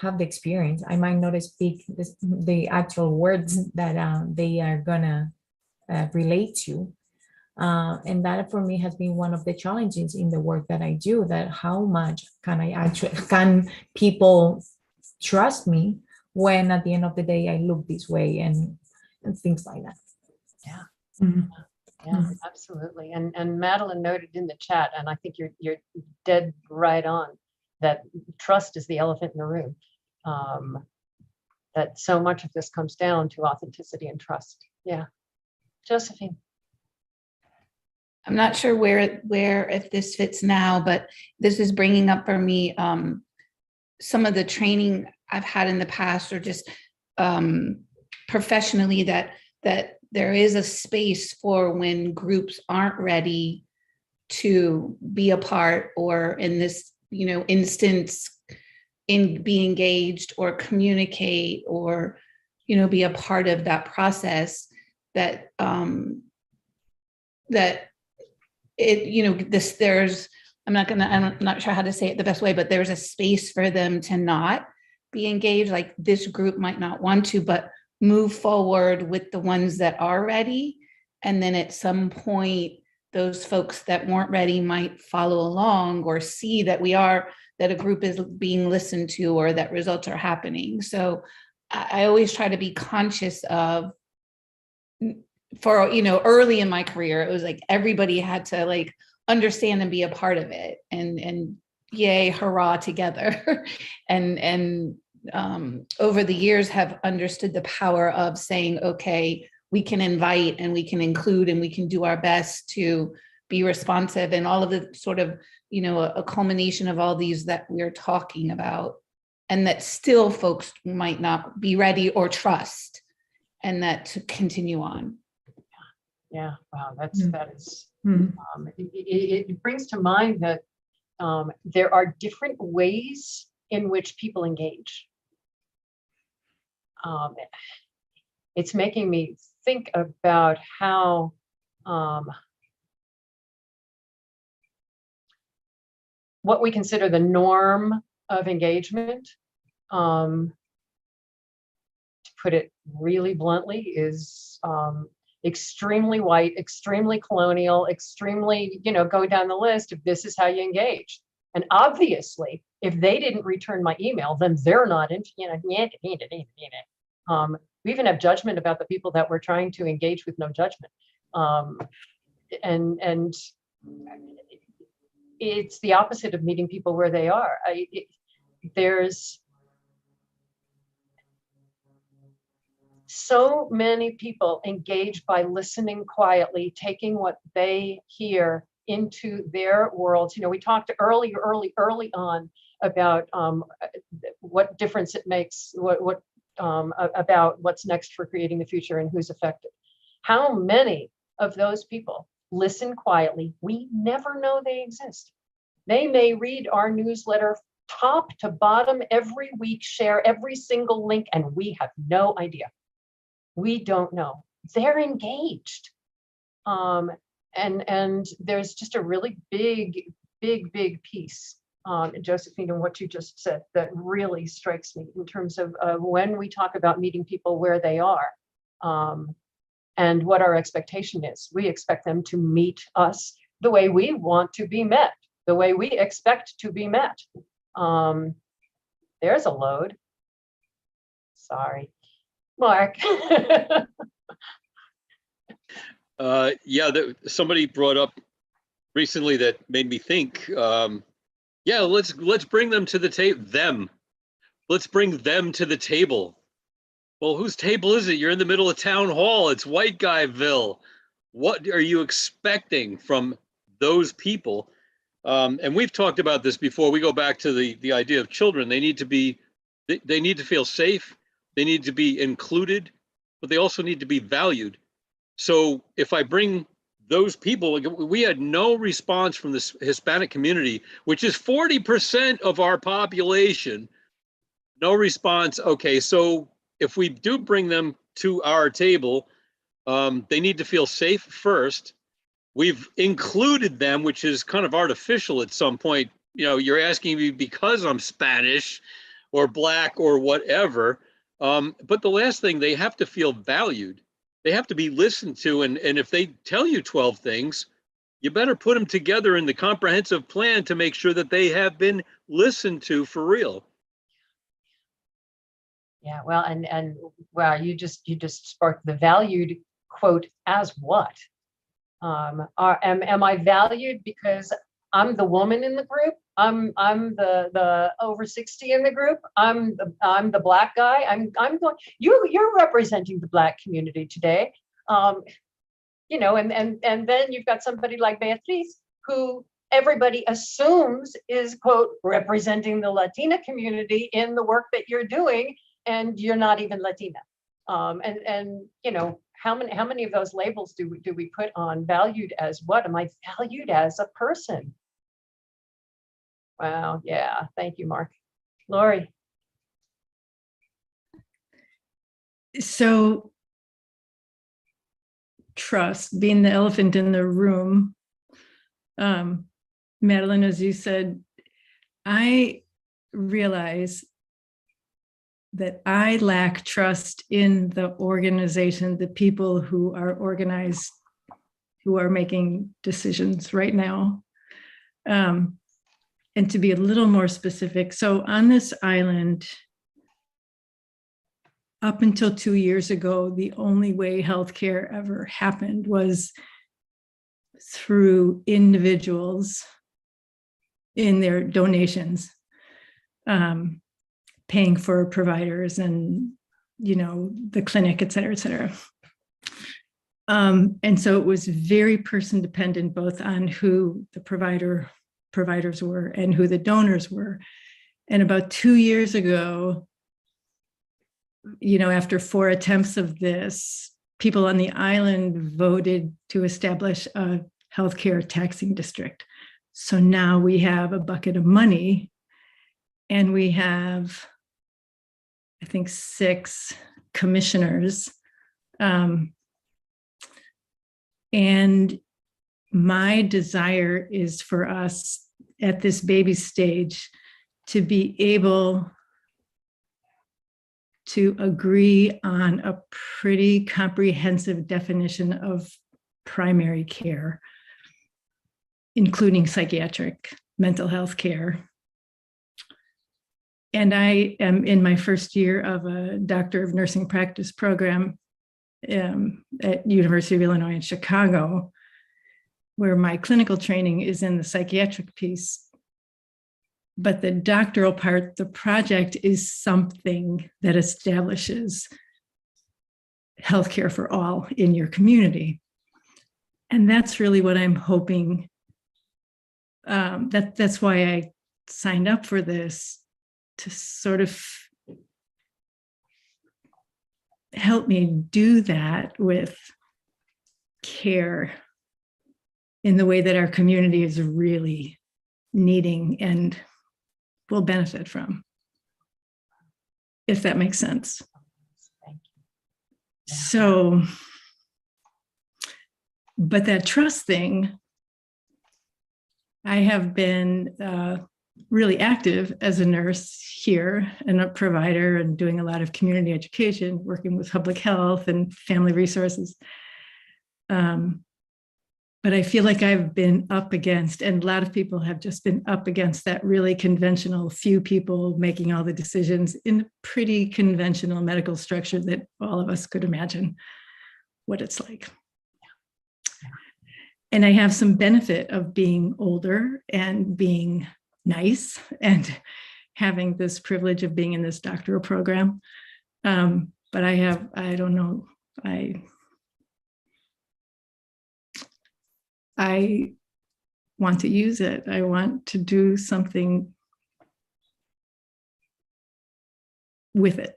have the experience. I might not speak the actual words that they are gonna relate to. And that for me has been one of the challenges in the work that I do, that how much can people trust me when at the end of the day I look this way and things like that. Yeah. Mhm. Yeah, absolutely. And Madeline noted in the chat, and I think you're dead right on, that trust is the elephant in the room. That so much of this comes down to authenticity and trust. Yeah. Josephine. I'm not sure where if this fits now, but this is bringing up for me some of the training I've had in the past, or just professionally, that there is a space for when groups aren't ready to be a part, or in this instance, be engaged or communicate, or be a part of that process. That there's, I'm not sure how to say it the best way, but there's a space for them to not be engaged. Like this group might not want to, but move forward with the ones that are ready. And then at some point, those folks that weren't ready might follow along, or see that a group is being listened to, or that results are happening. So I always try to be conscious of, for early in my career, it was like everybody had to like understand and be a part of it, and yay, hurrah together. and over the years have understood the power of saying, okay, we can invite and we can include and we can do our best to be responsive, and all of the sort of a culmination of all these that we're talking about, and that still folks might not be ready or trust, and that to continue on. Yeah, wow, that is, it brings to mind that there are different ways in which people engage. It's making me think about how what we consider the norm of engagement, to put it really bluntly, is extremely white, extremely colonial, extremely, go down the list of this is how you engage. And obviously, if they didn't return my email, then they're not into, we even have judgment about the people that we're trying to engage with, no judgment. And it's the opposite of meeting people where they are. There's so many people engaged by listening quietly, taking what they hear into their worlds. We talked early on about what difference it makes, about what's next for creating the future and who's affected. How many of those people listen quietly? We never know they exist. They may read our newsletter top to bottom every week, share every single link, and we have no idea. We don't know. They're engaged. And there's just a really big piece, Josephine, in what you just said that really strikes me in terms of when we talk about meeting people where they are, and what our expectation is. We expect them to meet us the way we want to be met, the way we expect to be met. There's a load. Sorry, Mark. Yeah, somebody brought up recently that made me think, yeah, let's bring them to the table. Let's bring them to the table. Well, whose table is it? You're in the middle of town hall. It's white guyville. What are you expecting from those people? And we've talked about this before. We go back to the idea of children. They need to feel safe. They need to be included, but they also need to be valued. So if I bring those people, we had no response from the Hispanic community, which is 40% of our population. No response. Okay, so if we do bring them to our table, they need to feel safe first. We've included them, which is kind of artificial at some point. You know, you're asking me because I'm Spanish or Black or whatever. But the last thing, they have to feel valued. They have to be listened to. And if they tell you 12 things, you better put them together in the comprehensive plan to make sure that they have been listened to for real. Yeah, well, and wow, you just sparked the valued quote as what? Am I valued because I'm the woman in the group? I'm the over 60 in the group. I'm the Black guy. I'm going. You're representing the Black community today. You know, and then you've got somebody like Beatriz, who everybody assumes is quote representing the Latina community in the work that you're doing, and you're not even Latina. And you know, how many of those labels do we put on valued as what? Am I valued as a person? Wow, yeah, thank you, Mark. Lori. So trust being the elephant in the room. Madeline, as you said, I realize that I lack trust in the organization, the people who are organized, who are making decisions right now. And to be a little more specific, so on this island, up until 2 years ago, the only way healthcare ever happened was through individuals in their donations, paying for providers and, you know, the clinic, et cetera, et cetera. And so it was very person dependent, both on who the providers were and who the donors were. And about 2 years ago, you know, after 4 attempts of this, people on the island voted to establish a healthcare taxing district. So now we have a bucket of money, and we have, I think, 6 commissioners. And my desire is for us at this baby stage to be able to agree on a pretty comprehensive definition of primary care, including psychiatric mental health care. And I am in my first year of a Doctor of Nursing Practice program at University of Illinois in Chicago, where my clinical training is in the psychiatric piece. But the doctoral part, the project, is something that establishes healthcare for all in your community. And that's really what I'm hoping. That's why I signed up for this, to sort of help me do that with care in the way that our community is really needing and will benefit from, if that makes sense. So, but that trust thing, I have been really active as a nurse here and a provider, and doing a lot of community education, working with public health and family resources. But I feel like I've been up against, and a lot of people have just been up against that really conventional few people making all the decisions in a pretty conventional medical structure that all of us could imagine what it's like. And I have some benefit of being older and being nice and having this privilege of being in this doctoral program. But I don't know, I want to use it. I want to do something with it.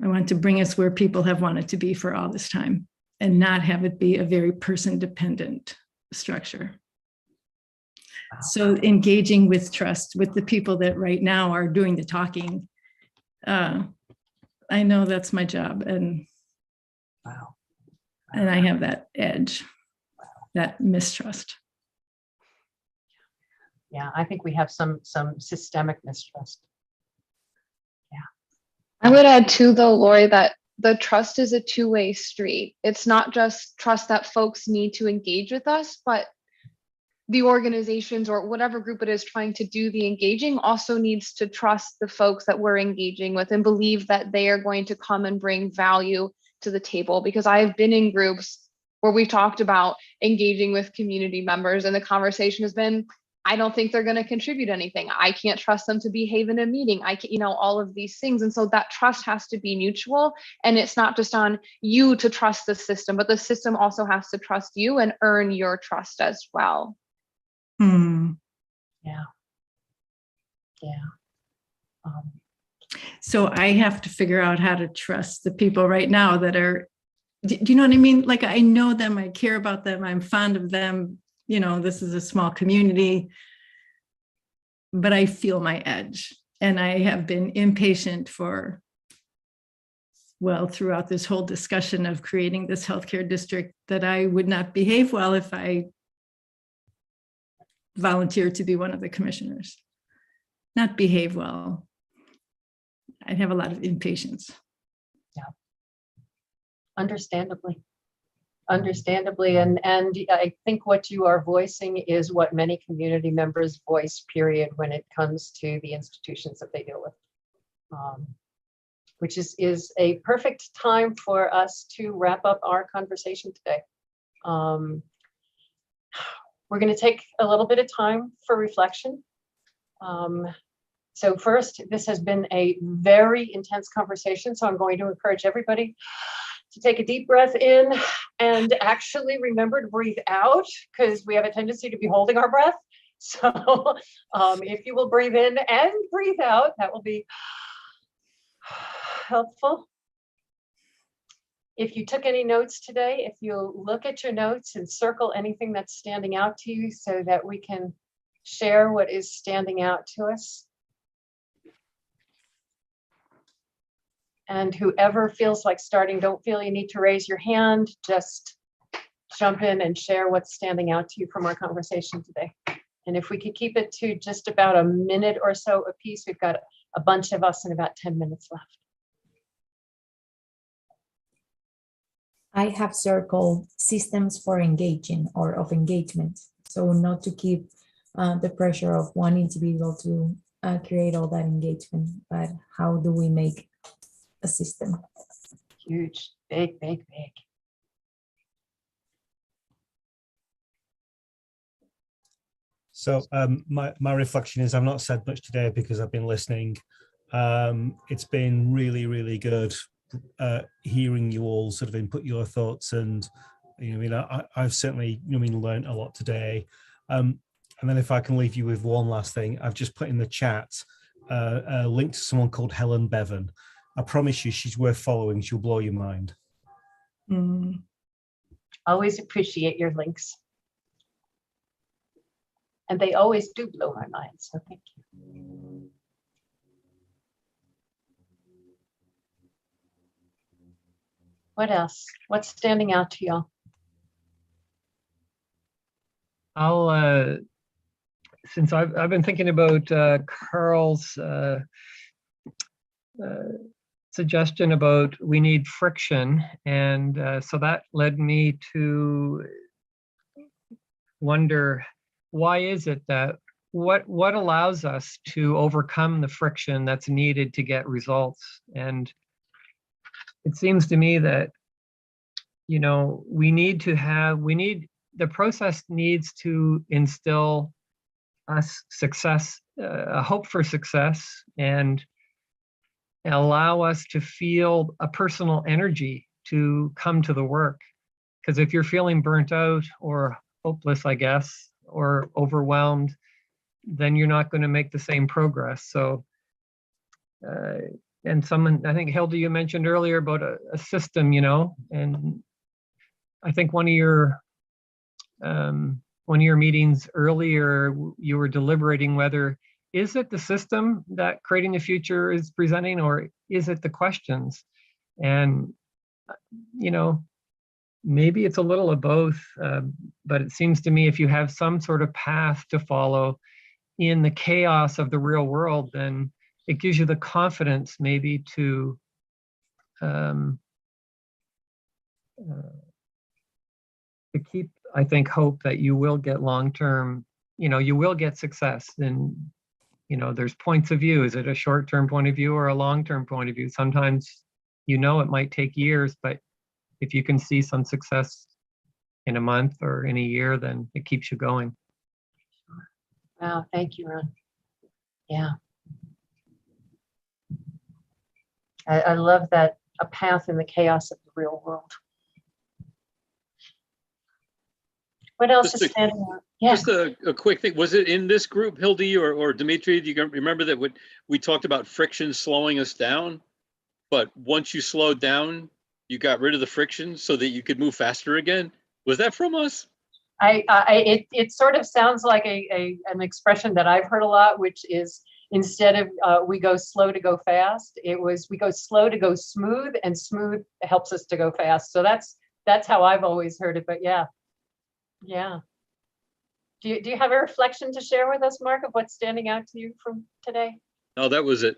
I want to bring us where people have wanted to be for all this time and not have it be a very person-dependent structure. So engaging with trust with the people that right now are doing the talking, I know that's my job, and and I have that edge, that mistrust. Yeah, I think we have some systemic mistrust. I would add too, though, Lori, that the trust is a two-way street. It's not just trust that folks need to engage with us, but the organizations or whatever group it is trying to do the engaging also needs to trust the folks that we're engaging with and believe that they are going to come and bring value to the table. Because I've been in groups where we've talked about engaging with community members and the conversation has been, I don't think they're going to contribute anything. I can't trust them to behave in a meeting. I can't, all of these things. And so that trust has to be mutual. And it's not just on you to trust the system, but the system also has to trust you and earn your trust as well. Yeah. So I have to figure out how to trust the people right now that are, do you know what I mean? Like, I know them, I care about them, I'm fond of them. This is a small community, but I feel my edge. And I have been impatient throughout this whole discussion of creating this healthcare district, that I would not behave well if I volunteered to be one of the commissioners. Not behave well. I'd have a lot of impatience. Yeah. Understandably. And I think what you are voicing is what many community members voice, period, when it comes to the institutions that they deal with, which is a perfect time for us to wrap up our conversation today. We're going to take a little bit of time for reflection. So first, this has been a very intense conversation, so I'm going to encourage everybody to take a deep breath in and actually remember to breathe out, because we have a tendency to be holding our breath. So if you will breathe in and breathe out, that will be helpful. If you took any notes today, if you look at your notes and circle anything that's standing out to you so that we can share what is standing out to us. And whoever feels like starting, don't feel you need to raise your hand, just jump in and share what's standing out to you from our conversation today. And if we could keep it to just about a minute or so a piece, we've got a bunch of us and about 10 minutes left. I have circled systems for engaging or of engagement. So not to keep the pressure of one individual to create all that engagement, but how do we make a system? Huge, big, big, big. So my reflection is I've not said much today because I've been listening. It's been really, really good hearing you all sort of input your thoughts, and I've certainly learned a lot today. And then if I can leave you with one last thing, I've just put in the chat a link to someone called Helen Bevan. I promise you she's worth following. She'll blow your mind. Always appreciate your links. And they always do blow my mind, so thank you. What else? What's standing out to y'all? I'll, since I've been thinking about Carl's suggestion about we need friction, and so that led me to wonder, why is it that what allows us to overcome the friction that's needed to get results? And it seems to me that, you know, the process needs to instill us success, a hope for success, and allow us to feel a personal energy to come to the work. Because if you're feeling burnt out or hopeless, I guess, or overwhelmed, then you're not going to make the same progress. So, and someone, I think Hilda, you mentioned earlier about a system, you know, and I think one of your meetings earlier, you were deliberating whether, is it the system that Creating the Future is presenting, or is it the questions? And, you know, maybe it's a little of both, but it seems to me if you have some sort of path to follow in the chaos of the real world, then it gives you the confidence maybe to keep, I think, hope that you will get long-term, you know, you will get success. And, you know, there's points of view. Is it a short-term point of view or a long-term point of view? Sometimes, you know, it might take years, but if you can see some success in a month or in a year, then it keeps you going. Wow, thank you, Ron. Yeah. I love that, a path in the chaos of the real world. What else is standing out? Yeah. Just a quick thing. Was it in this group, Hildy or Dimitri? Do you remember that we talked about friction slowing us down? But once you slowed down, you got rid of the friction so that you could move faster again. Was that from us? It sort of sounds like an expression that I've heard a lot, which is instead of we go slow to go fast, it was we go slow to go smooth, and smooth helps us to go fast. So that's how I've always heard it. But yeah. Yeah. Do you have a reflection to share with us, Mark, of what's standing out to you from today? No, that was it.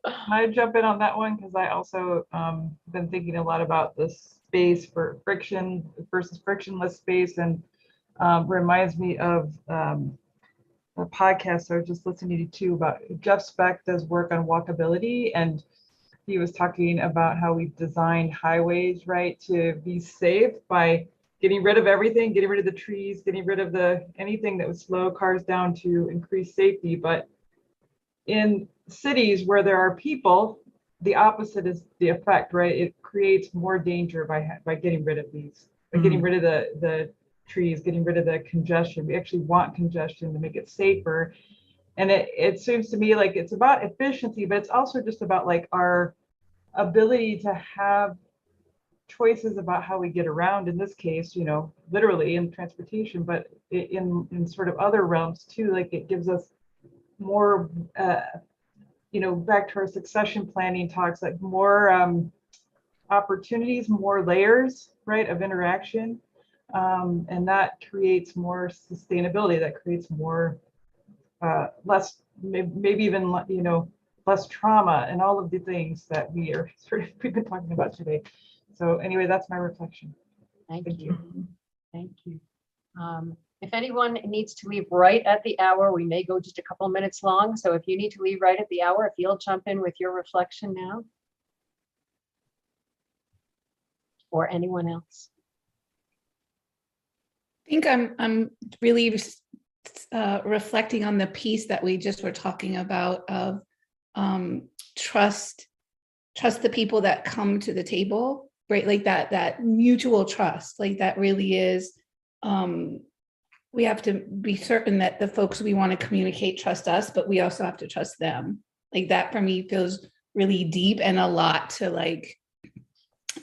I jump in on that one because I also been thinking a lot about the space for friction versus frictionless space, and reminds me of a podcast I was just listening to about Jeff Speck does work on walkability, and he was talking about how we've designed highways, right, to be safe by getting rid of everything, getting rid of the trees, getting rid of anything that would slow cars down to increase safety. But in cities where there are people, the opposite is the effect, right? It creates more danger by getting rid of these, by getting rid of the trees, getting rid of the congestion. We actually want congestion to make it safer. And it seems to me like it's about efficiency, but it's also just about like our ability to have choices about how we get around, in this case, you know, literally in transportation, but in sort of other realms too. Like it gives us more, you know, back to our succession planning talks, like more opportunities, more layers, right, of interaction. And that creates more sustainability, that creates more less, maybe even, you know, less trauma, and all of the things that we've been talking about today. So anyway, that's my reflection. Thank you. Thank you. If anyone needs to leave right at the hour, we may go just a couple minutes long. So if you need to leave right at the hour, if you'll jump in with your reflection now. Or anyone else. I think I'm really reflecting on the piece that we just were talking about of trust the people that come to the table, right? Like that mutual trust, like that really is, we have to be certain that the folks we want to communicate trust us, but we also have to trust them. Like that for me feels really deep and a lot to like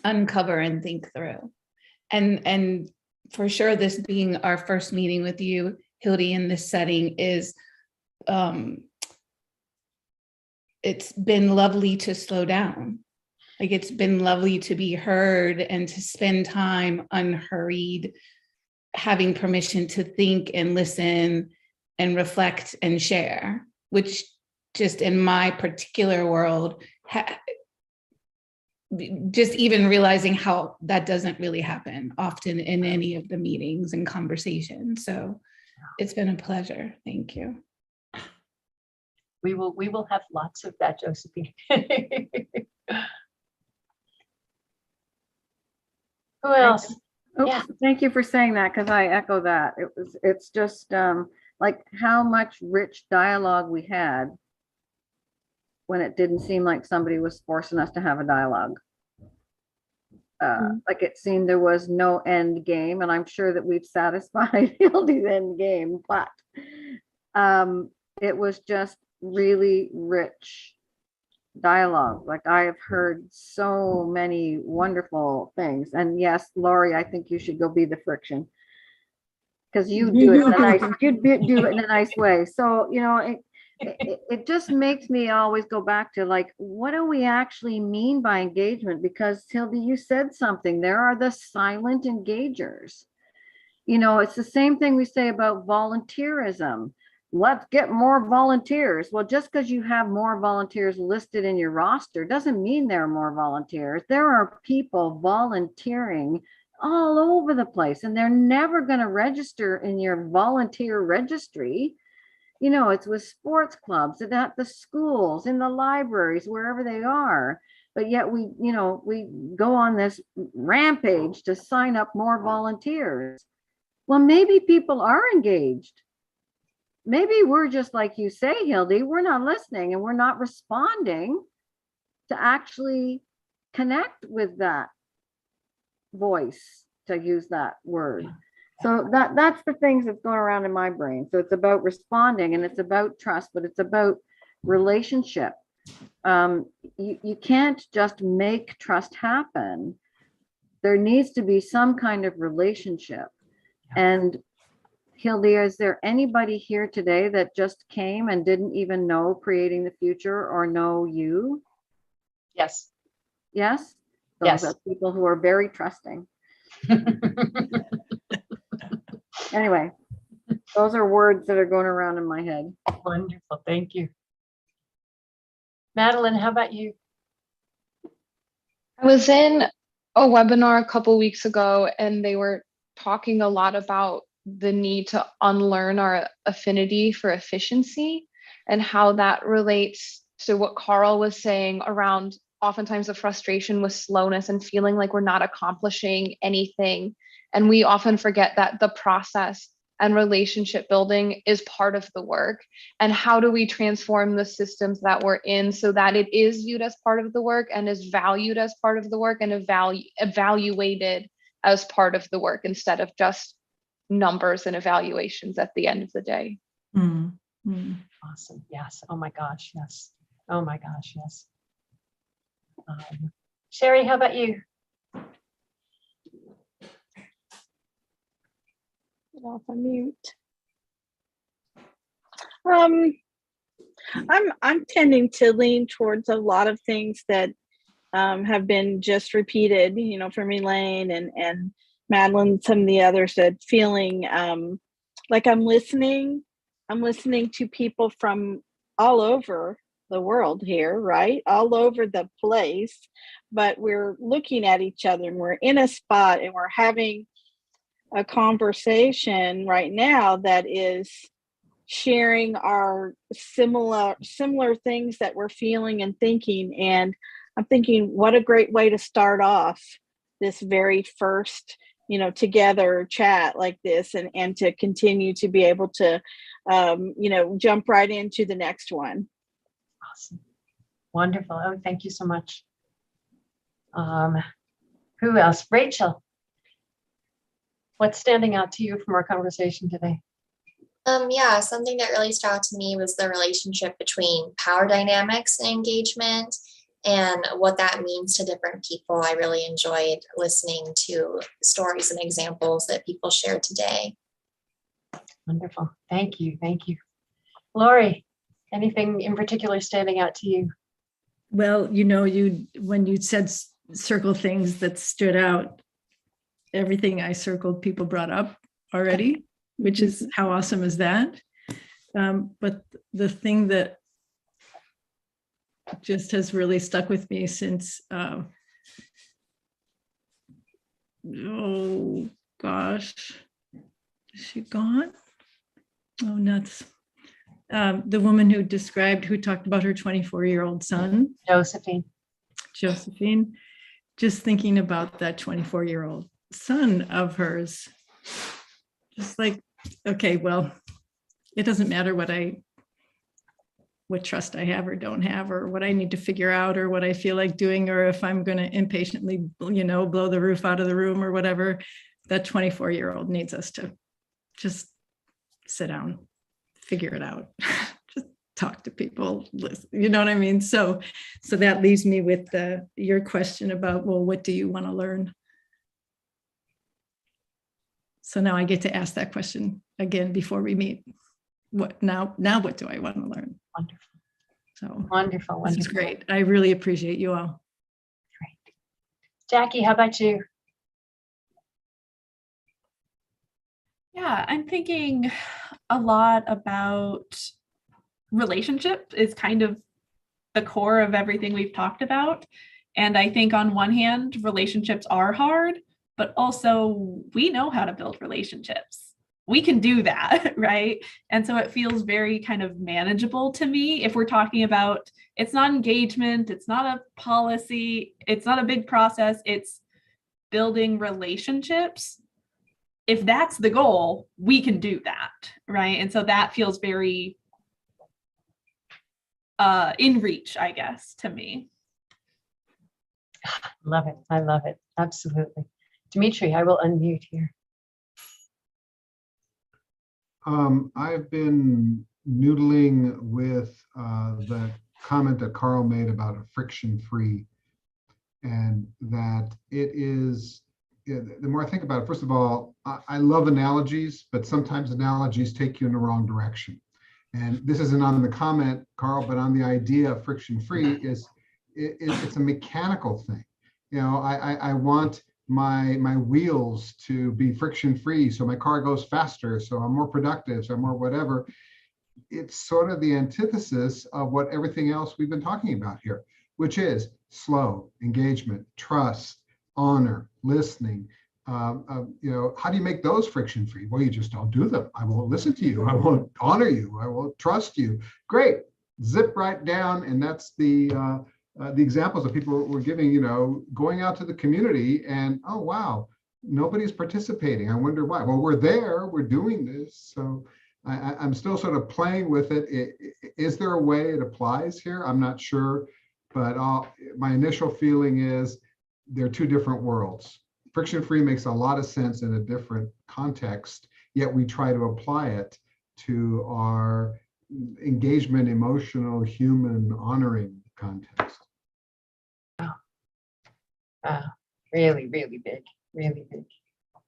uncover and think through. And for sure, this being our first meeting with you, Hildy, in this setting is, it's been lovely to slow down. Like it's been lovely to be heard and to spend time unhurried, having permission to think and listen and reflect and share, which just in my particular world just even realizing how that doesn't really happen often in any of the meetings and conversations. So it's been a pleasure. Thank you. We will have lots of that, Josephine. Who else? Oops, thank you for saying that, because I echo that. It's just like how much rich dialogue we had when it didn't seem like somebody was forcing us to have a dialogue. Like it seemed there was no end game, and I'm sure that we've satisfied Hildy's end game, but it was just really rich dialogue. Like I have heard so many wonderful things. And yes, Laurie, I think you should go be the friction, because you do it in a nice, do it in a nice way. So, you know, it just makes me always go back to like, what do we actually mean by engagement? Because Hildy, you said something, there are the silent engagers. You know, it's the same thing we say about volunteerism. Let's get more volunteers. Well, just because you have more volunteers listed in your roster doesn't mean there are more volunteers. There are people volunteering all over the place, and they're never going to register in your volunteer registry. You know, it's with sports clubs, at the schools, in the libraries, wherever they are. But yet we, you know, we go on this rampage to sign up more volunteers. Well, maybe people are engaged. Maybe we're just like you say, Hildy, we're not listening and we're not responding to actually connect with that voice, to use that word. So that's the things that's going around in my brain. So it's about responding, and it's about trust, but it's about relationship. You can't just make trust happen. There needs to be some kind of relationship. And Hildy, is there anybody here today that just came and didn't even know Creating the Future or know you? Yes. Yes? Yes. Those are people who are very trusting. Anyway, those are words that are going around in my head. Wonderful. Thank you. Madeline, how about you? I was in a webinar a couple weeks ago, and they were talking a lot about the need to unlearn our affinity for efficiency and how that relates to what Carl was saying around oftentimes the frustration with slowness and feeling like we're not accomplishing anything. And we often forget that the process and relationship building is part of the work. And how do we transform the systems that we're in so that it is viewed as part of the work and is valued as part of the work and evaluated as part of the work, instead of just numbers and evaluations at the end of the day. Awesome. Yes. Oh my gosh. Yes. Oh my gosh. Yes. Sherry, how about you? Get off on mute. I'm tending to lean towards a lot of things that have been just repeated, you know, from Elaine and Madeline, some of the others, that feeling like I'm listening to people from all over the world here, right? All over the place, but we're looking at each other and we're in a spot and we're having a conversation right now that is sharing our similar things that we're feeling and thinking. And I'm thinking, what a great way to start off this very first, you know, together chat like this, and to continue to be able to, you know, jump right into the next one. Awesome. Wonderful. Oh, thank you so much. Who else? Rachel. What's standing out to you from our conversation today? Yeah, something that really stood out to me was the relationship between power dynamics and engagement and what that means to different people. I really enjoyed listening to stories and examples that people shared today. Wonderful. Thank you. Thank you. Laurie, anything in particular standing out to you? Well, you know, when you said circle things that stood out, everything I circled, people brought up already, which is how awesome is that? But the thing that just has really stuck with me since oh gosh, is she gone? Oh, nuts. The woman who talked about her 24-year-old son. Josephine. Just thinking about that 24-year-old son of hers. Just like, okay, well, it doesn't matter what trust I have or don't have, or what I need to figure out, or what I feel like doing, or if I'm going to impatiently, blow the roof out of the room or whatever. That 24-year-old needs us to just sit down, figure it out, just talk to people, listen, you know what I mean? So that leaves me with your question about, well, what do you want to learn? So now I get to ask that question again before we meet. What now what do I want to learn? Wonderful. So wonderful. This is great. I really appreciate you all. Great. Jackie, how about you? Yeah, I'm thinking a lot about relationship is kind of the core of everything we've talked about. And I think on one hand, relationships are hard, but also we know how to build relationships. We can do that, right? And so it feels very kind of manageable to me if we're talking about, it's not engagement, it's not a policy, it's not a big process, it's building relationships. If that's the goal, we can do that, right? And so that feels very in reach, I guess, to me. Love it. I love it. Absolutely. Dimitri, I will unmute here. I've been noodling with the comment that Carl made about a friction-free, and that it is, the more I think about it, first of all, I love analogies, but sometimes analogies take you in the wrong direction. And this isn't on the comment, Carl, but on the idea of friction-free is it's a mechanical thing. I want my wheels to be friction-free, so my car goes faster, so I'm more productive, so I'm more whatever. It's sort of the antithesis of what everything else we've been talking about here, which is slow engagement, trust, honor, listening. How do you make those friction-free? Well, you just don't do them. I won't listen to you. I won't honor you. I won't trust you. Great, zip right down, and that's the examples that people were giving, going out to the community and, oh, wow, nobody's participating. I wonder why. Well, we're there, we're doing this. So I'm still sort of playing with it. Is there a way it applies here? I'm not sure, but my initial feeling is they're two different worlds. Friction-free makes a lot of sense in a different context, yet we try to apply it to our engagement, emotional, human, honoring context. Really, really big, really big.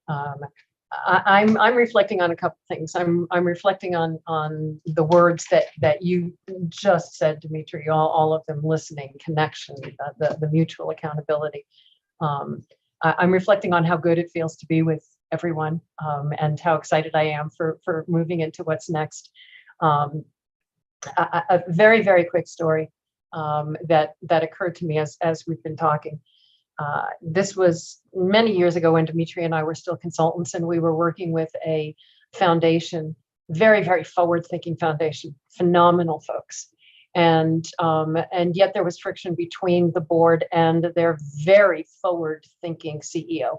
I'm reflecting on a couple things. I'm reflecting on the words that you just said, Dimitri, all of them: listening, connection, the mutual accountability. I'm reflecting on how good it feels to be with everyone, and how excited I am for moving into what's next. A very, very quick story that occurred to me as we've been talking. This was many years ago when Dimitri and I were still consultants, and we were working with a foundation, very, very forward-thinking foundation, phenomenal folks. And yet there was friction between the board and their very forward-thinking CEO.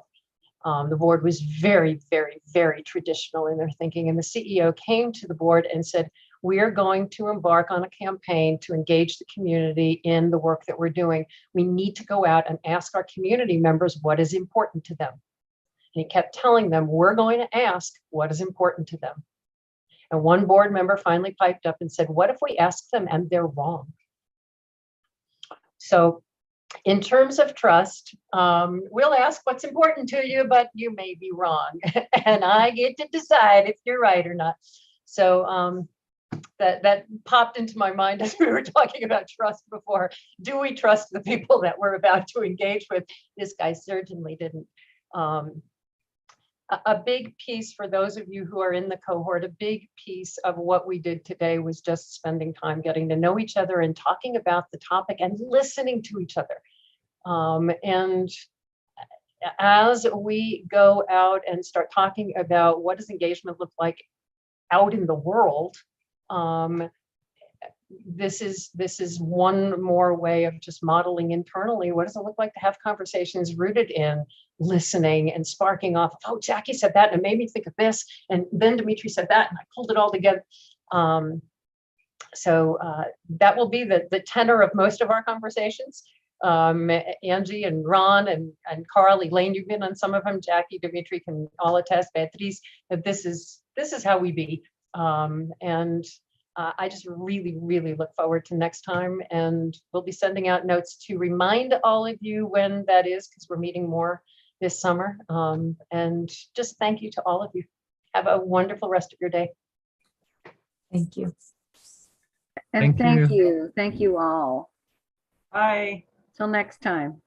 The board was very, very, very traditional in their thinking. And the CEO came to the board and said, we are going to embark on a campaign to engage the community in the work that we're doing. We need to go out and ask our community members what is important to them. And he kept telling them, we're going to ask what is important to them. And one board member finally piped up and said, what if we ask them and they're wrong? So in terms of trust, we'll ask what's important to you, but you may be wrong. And I get to decide if you're right or not. So that popped into my mind as we were talking about trust before. Do we trust the people that we're about to engage with? This guy certainly didn't. A big piece for those of you who are in the cohort, a big piece of what we did today was just spending time getting to know each other and talking about the topic and listening to each other. And as we go out and start talking about what does engagement look like out in the world, this is one more way of just modeling internally. What does it look like to have conversations rooted in listening and sparking off? Oh, Jackie said that and it made me think of this. And then Dimitri said that and I pulled it all together. So that will be the tenor of most of our conversations. Angie and Ron and Carl, Elaine, you've been on some of them. Jackie, Dimitri can all attest. Beatrice, that this is how we be. I just really, really look forward to next time, and we'll be sending out notes to remind all of you when that is, because we're meeting more this summer. And just thank you to all of you. Have a wonderful rest of your day. Thank you. And thank you all. Bye. Till next time.